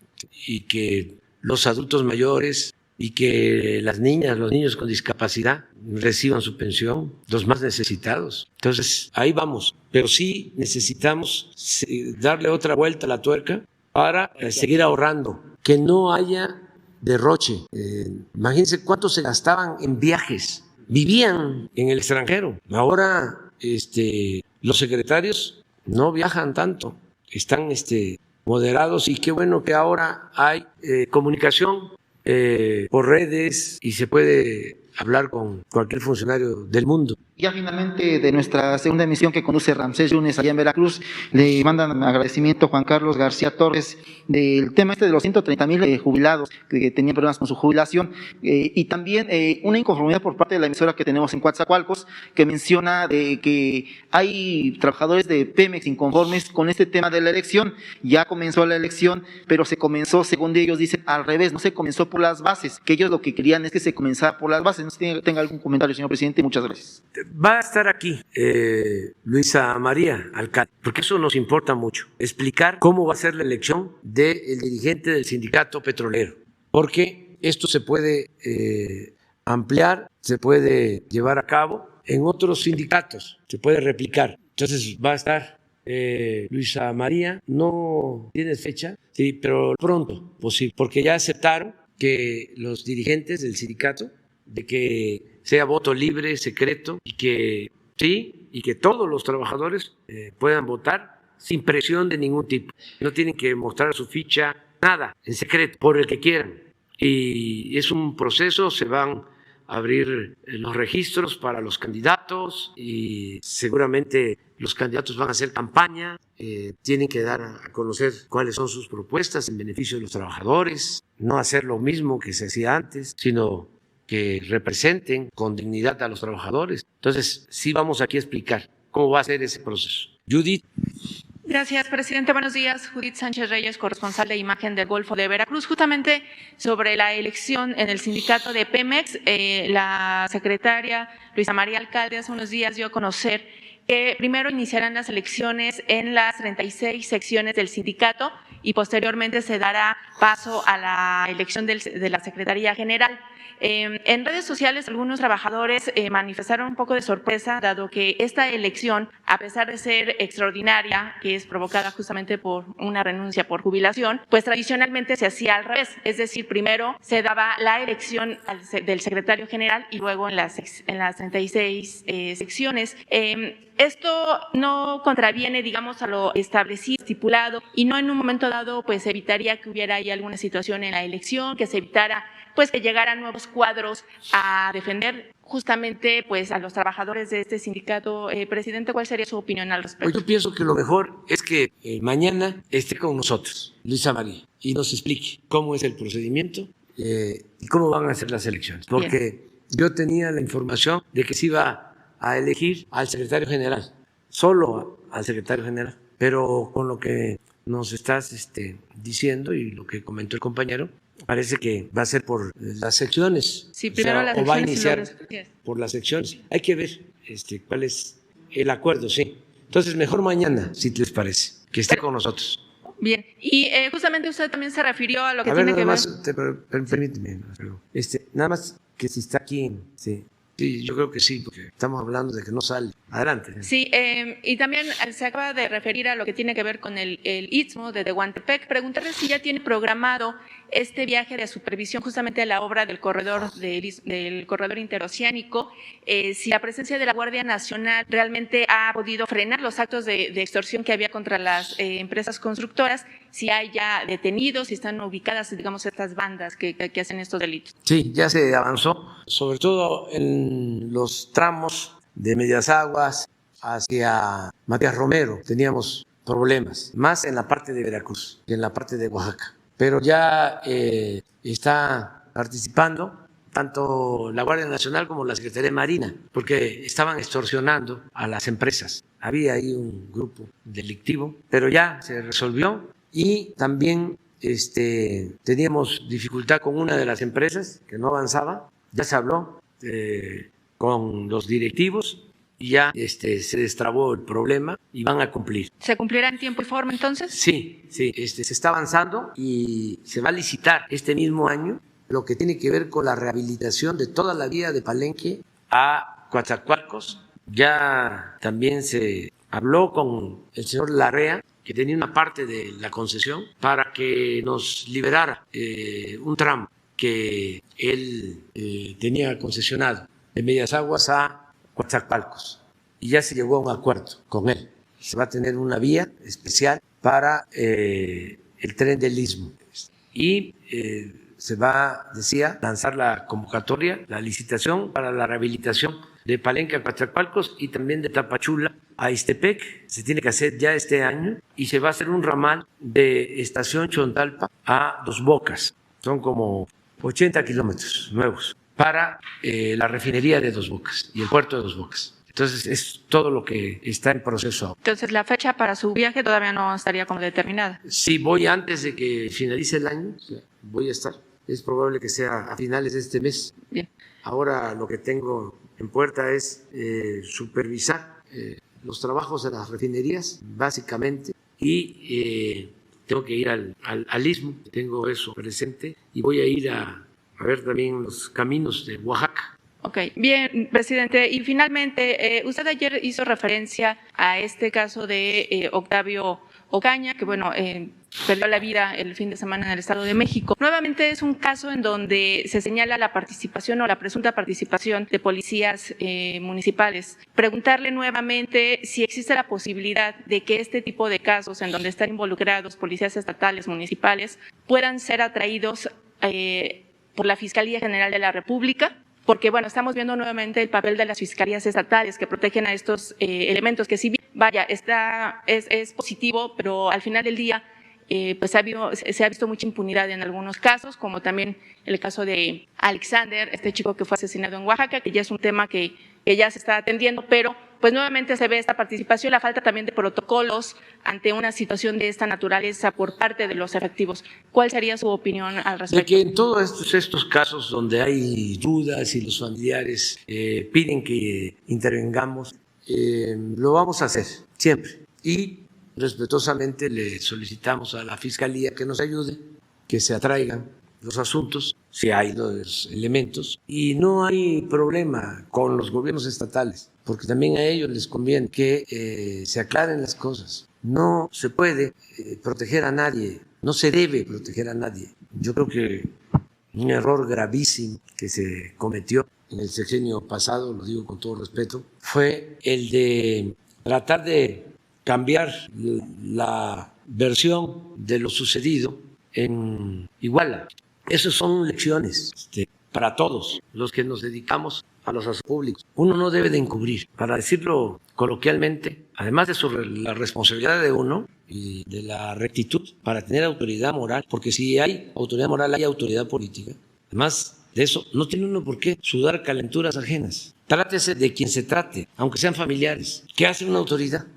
y que los adultos mayores y que las niñas, los niños con discapacidad reciban su pensión, los más necesitados. Entonces, ahí vamos. Pero sí necesitamos darle otra vuelta a la tuerca para seguir ahorrando, que no haya derroche. Imagínense cuánto se gastaban en viajes. Vivían en el extranjero. Ahora los secretarios no viajan tanto, están moderados, y qué bueno que ahora hay comunicación por redes y se puede hablar con cualquier funcionario del mundo. Ya finalmente, de nuestra segunda emisión que conduce Ramsés Yunes allá en Veracruz, le mandan agradecimiento a Juan Carlos García Torres del tema de los 130,000 jubilados que tenían problemas con su jubilación, y también una inconformidad por parte de la emisora que tenemos en Coatzacoalcos, que menciona de que hay trabajadores de Pemex inconformes con este tema de la elección. Ya comenzó la elección, pero se comenzó, según ellos dicen, al revés, no se comenzó por las bases, que ellos lo que querían es que se comenzara por las bases. No sé si tenga algún comentario, señor presidente. Muchas gracias. Va a estar aquí Luisa María Alcalde, porque eso nos importa mucho, explicar cómo va a ser la elección del dirigente del sindicato petrolero, porque esto se puede ampliar, se puede llevar a cabo en otros sindicatos, se puede replicar. Entonces va a estar Luisa María, no tienes fecha, sí, pero pronto posible, porque ya aceptaron que los dirigentes del sindicato, de que sea voto libre, secreto, y que sí, y que todos los trabajadores puedan votar sin presión de ningún tipo. No tienen que mostrar su ficha, nada, en secreto, por el que quieran. Y es un proceso, se van a abrir los registros para los candidatos y seguramente los candidatos van a hacer campaña, tienen que dar a conocer cuáles son sus propuestas en beneficio de los trabajadores, no hacer lo mismo que se hacía antes, sino que representen con dignidad a los trabajadores. Entonces, sí vamos aquí a explicar cómo va a ser ese proceso. Judith. Gracias, presidente. Buenos días. Judith Sánchez Reyes, corresponsal de Imagen del Golfo de Veracruz. Justamente sobre la elección en el sindicato de Pemex, la secretaria Luisa María Alcalde hace unos días dio a conocer que primero iniciarán las elecciones en las 36 secciones del sindicato y posteriormente se dará paso a la elección de la Secretaría General. En redes sociales algunos trabajadores manifestaron un poco de sorpresa, dado que esta elección, a pesar de ser extraordinaria, que es provocada justamente por una renuncia por jubilación, pues tradicionalmente se hacía al revés, es decir, primero se daba la elección del secretario general y luego en las 36 secciones. Esto no contraviene, digamos, a lo establecido, estipulado, y no en un momento dado pues evitaría que hubiera ahí alguna situación en la elección, que se evitara pues que llegaran nuevos cuadros a defender justamente pues a los trabajadores de este sindicato. Presidente, ¿cuál sería su opinión al respecto? Pues yo pienso que lo mejor es que mañana esté con nosotros Luisa María y nos explique cómo es el procedimiento y cómo van a ser las elecciones, porque bien, yo tenía la información de que se iba a elegir al secretario general, solo al secretario general, pero con lo que nos estás diciendo y lo que comentó el compañero, parece que va a ser por las secciones. Sí, primero las secciones. O va a iniciar por las secciones. Hay que ver cuál es el acuerdo, sí. Entonces, mejor mañana, si les parece, que esté con nosotros. Bien, y justamente usted también se refirió a lo que tiene que ver. Permíteme, nada más que si está aquí, sí. Sí, yo creo que sí, porque estamos hablando de que no sale. Adelante. Sí, y también se acaba de referir a lo que tiene que ver con el Istmo de Tehuantepec. Preguntarle si ya tiene programado este viaje de supervisión justamente a la obra del corredor interoceánico, si la presencia de la Guardia Nacional realmente ha podido frenar los actos de extorsión que había contra las empresas constructoras, si hay ya detenidos, si están ubicadas, digamos, estas bandas que hacen estos delitos. Sí, ya se avanzó, sobre todo en los tramos de Medias Aguas hacia Matías Romero teníamos problemas, más en la parte de Veracruz que en la parte de Oaxaca, pero ya está participando tanto la Guardia Nacional como la Secretaría de Marina, porque estaban extorsionando a las empresas. Había ahí un grupo delictivo, pero ya se resolvió y también teníamos dificultad con una de las empresas que no avanzaba, ya se habló con los directivos y ya se destrabó el problema y van a cumplir. ¿Se cumplirá en tiempo y forma entonces? Sí, sí, se está avanzando y se va a licitar este mismo año lo que tiene que ver con la rehabilitación de toda la vía de Palenque a Coatzacoalcos. Ya también se habló con el señor Larrea, que tenía una parte de la concesión, para que nos liberara un tramo que él tenía concesionado de Medias Aguas a Coatzacoalcos, y ya se llegó a un acuerdo con él. Se va a tener una vía especial para el tren del Istmo y se va, decía, lanzar la convocatoria, la licitación para la rehabilitación de Palenque a Coatzacoalcos y también de Tapachula a Ixtepec. Se tiene que hacer ya este año y se va a hacer un ramal de Estación Chontalpa a Dos Bocas. Son como 80 kilómetros nuevos para la refinería de Dos Bocas y el puerto de Dos Bocas. Entonces, es todo lo que está en proceso. Entonces, la fecha para su viaje todavía no estaría como determinada. Sí, voy antes de que finalice el año, voy a estar. Es probable que sea a finales de este mes. Bien. Ahora lo que tengo en puerta es supervisar los trabajos de las refinerías, básicamente, y tengo que ir al Istmo, tengo eso presente, y voy a ir a ver también los caminos de Oaxaca Ok, bien, presidente. Y finalmente, usted ayer hizo referencia a este caso de Octavio Ocaña, que bueno, perdió la vida el fin de semana en el Estado de México. Nuevamente es un caso en donde se señala la participación o la presunta participación de policías municipales. Preguntarle nuevamente si existe la posibilidad de que este tipo de casos en donde están involucrados policías estatales, municipales, puedan ser atraídos por la Fiscalía General de la República. Porque, bueno, estamos viendo nuevamente el papel de las fiscalías estatales que protegen a estos elementos que, si bien, vaya, es positivo, pero al final del día pues se ha visto mucha impunidad en algunos casos, como también el caso de Alexander, este chico que fue asesinado en Oaxaca, que ya es un tema que ya se está atendiendo, pero pues nuevamente se ve esta participación, la falta también de protocolos ante una situación de esta naturaleza por parte de los efectivos. ¿Cuál sería su opinión al respecto? De que en todos estos casos donde hay dudas y los familiares piden que intervengamos, lo vamos a hacer siempre. Y respetuosamente le solicitamos a la Fiscalía que nos ayude, que se atraigan los asuntos, si hay los elementos, y no hay problema con los gobiernos estatales, porque también a ellos les conviene que se aclaren las cosas. No se puede proteger a nadie, no se debe proteger a nadie. Yo creo que un error gravísimo que se cometió en el sexenio pasado, lo digo con todo respeto, fue el de tratar de cambiar la versión de lo sucedido en Iguala. Esas son lecciones para todos los que nos dedicamos a los asuntos públicos. Uno no debe de encubrir, para decirlo coloquialmente, además de la responsabilidad de uno y de la rectitud para tener autoridad moral, porque si hay autoridad moral hay autoridad política. Además de eso, no tiene uno por qué sudar calenturas ajenas. Trátese de quien se trate, aunque sean familiares. ¿Qué hace una autoridad?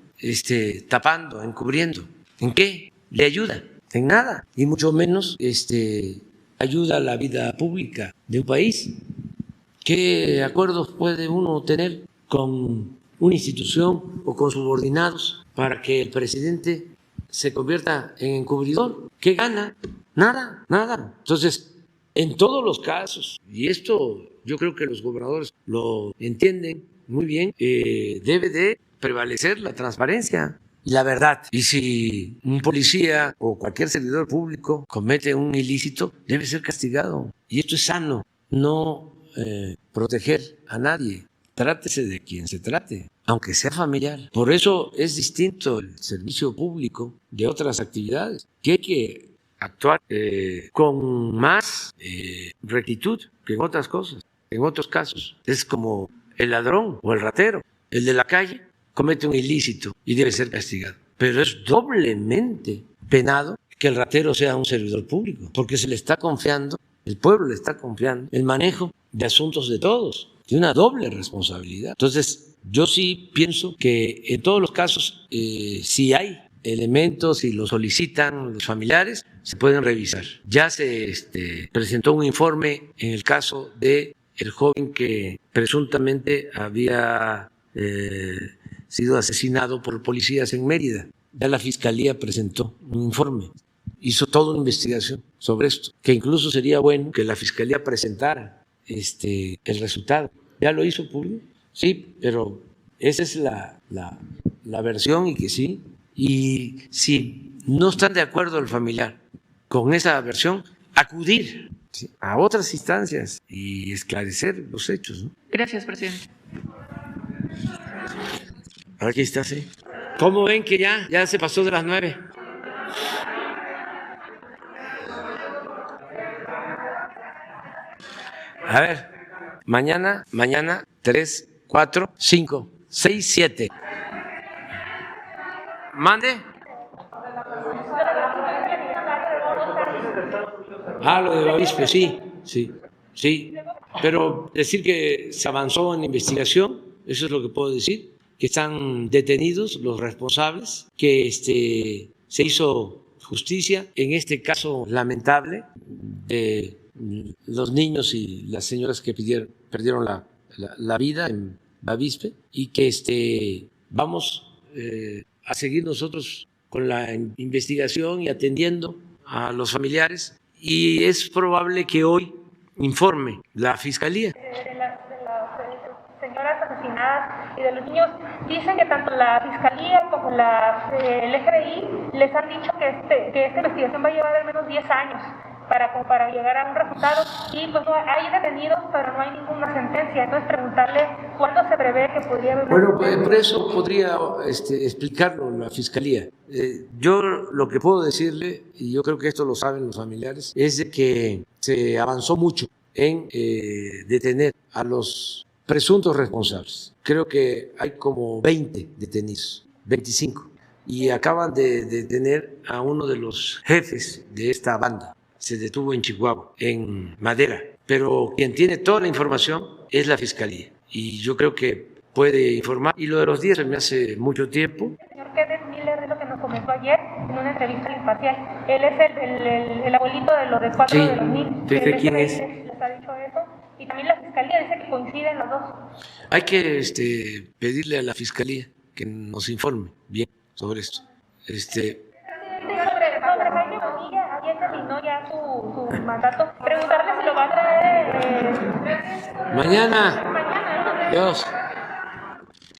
Tapando, encubriendo. ¿En qué le ayuda? En nada. Y mucho menos ayuda a la vida pública de un país. ¿Qué acuerdos puede uno tener con una institución o con subordinados para que el presidente se convierta en encubridor? ¿Qué gana? Nada, nada. Entonces, en todos los casos, y esto yo creo que los gobernadores lo entienden muy bien, debe de prevalecer la transparencia y la verdad. Y si un policía o cualquier servidor público comete un ilícito, debe ser castigado. Y esto es sano, no proteger a nadie. Trátese de quien se trate, aunque sea familiar. Por eso es distinto el servicio público de otras actividades, que hay que actuar con más rectitud que en otras cosas. En otros casos es como el ladrón o el ratero, el de la calle comete un ilícito y debe ser castigado. Pero es doblemente penado que el ratero sea un servidor público, porque se le está confiando, el pueblo le está confiando el manejo de asuntos de todos. Tiene una doble responsabilidad. Entonces, yo sí pienso que en todos los casos, si hay elementos y lo solicitan los familiares, se pueden revisar. Ya se presentó un informe en el caso de el joven que presuntamente había sido asesinado por policías en Mérida. Ya la Fiscalía presentó un informe, hizo toda una investigación sobre esto, que incluso sería bueno que la Fiscalía presentara el resultado. ¿Ya lo hizo público? Sí, pero esa es la versión y que sí. Y si no están de acuerdo el familiar con esa versión, acudir a otras instancias y esclarecer los hechos, ¿no? Gracias, presidente. Aquí está, sí. ¿Cómo ven que ya se pasó de las 9? A ver, mañana 3, 4, 5, 6, 7. ¿Mande? Lo de Bavispe, sí. Pero decir que se avanzó en la investigación, eso es lo que puedo decir, que están detenidos los responsables, que se hizo justicia en este caso lamentable de los niños y las señoras que perdieron la vida en Bavispe, y que vamos a seguir nosotros con la investigación y atendiendo a los familiares, y es probable que hoy informe la Fiscalía. señoras asesinadas y de los niños, dicen que tanto la Fiscalía como el FBI les han dicho que esta investigación va a llevar al menos 10 años para llegar a un resultado, y pues no, hay detenidos, pero no hay ninguna sentencia. Entonces preguntarle cuándo se prevé que podría haber... Bueno, por eso podría explicarlo la Fiscalía. Yo lo que puedo decirle, y yo creo que esto lo saben los familiares, es de que se avanzó mucho en detener a los presuntos responsables. Creo que hay como 20 detenidos, 25, y acaban de detener a uno de los jefes de esta banda. Se detuvo en Chihuahua, en Madera, pero quien tiene toda la información es la Fiscalía, y yo creo que puede informar. Y lo de los 10 me hace mucho tiempo. El señor Kenneth Miller es lo que nos comentó ayer en una entrevista al Imparcial. Él es el abuelito de los de 4 Sí, de los niños. ¿de quién es? Les ha dicho eso, y también la Fiscalía dice que coinciden los dos. Hay que pedirle a la Fiscalía que nos informe bien sobre esto. Sobre Jaime Bonilla, ayer terminó ya su mandato. Preguntarle si lo va a traer Mañana. mañana. Dios.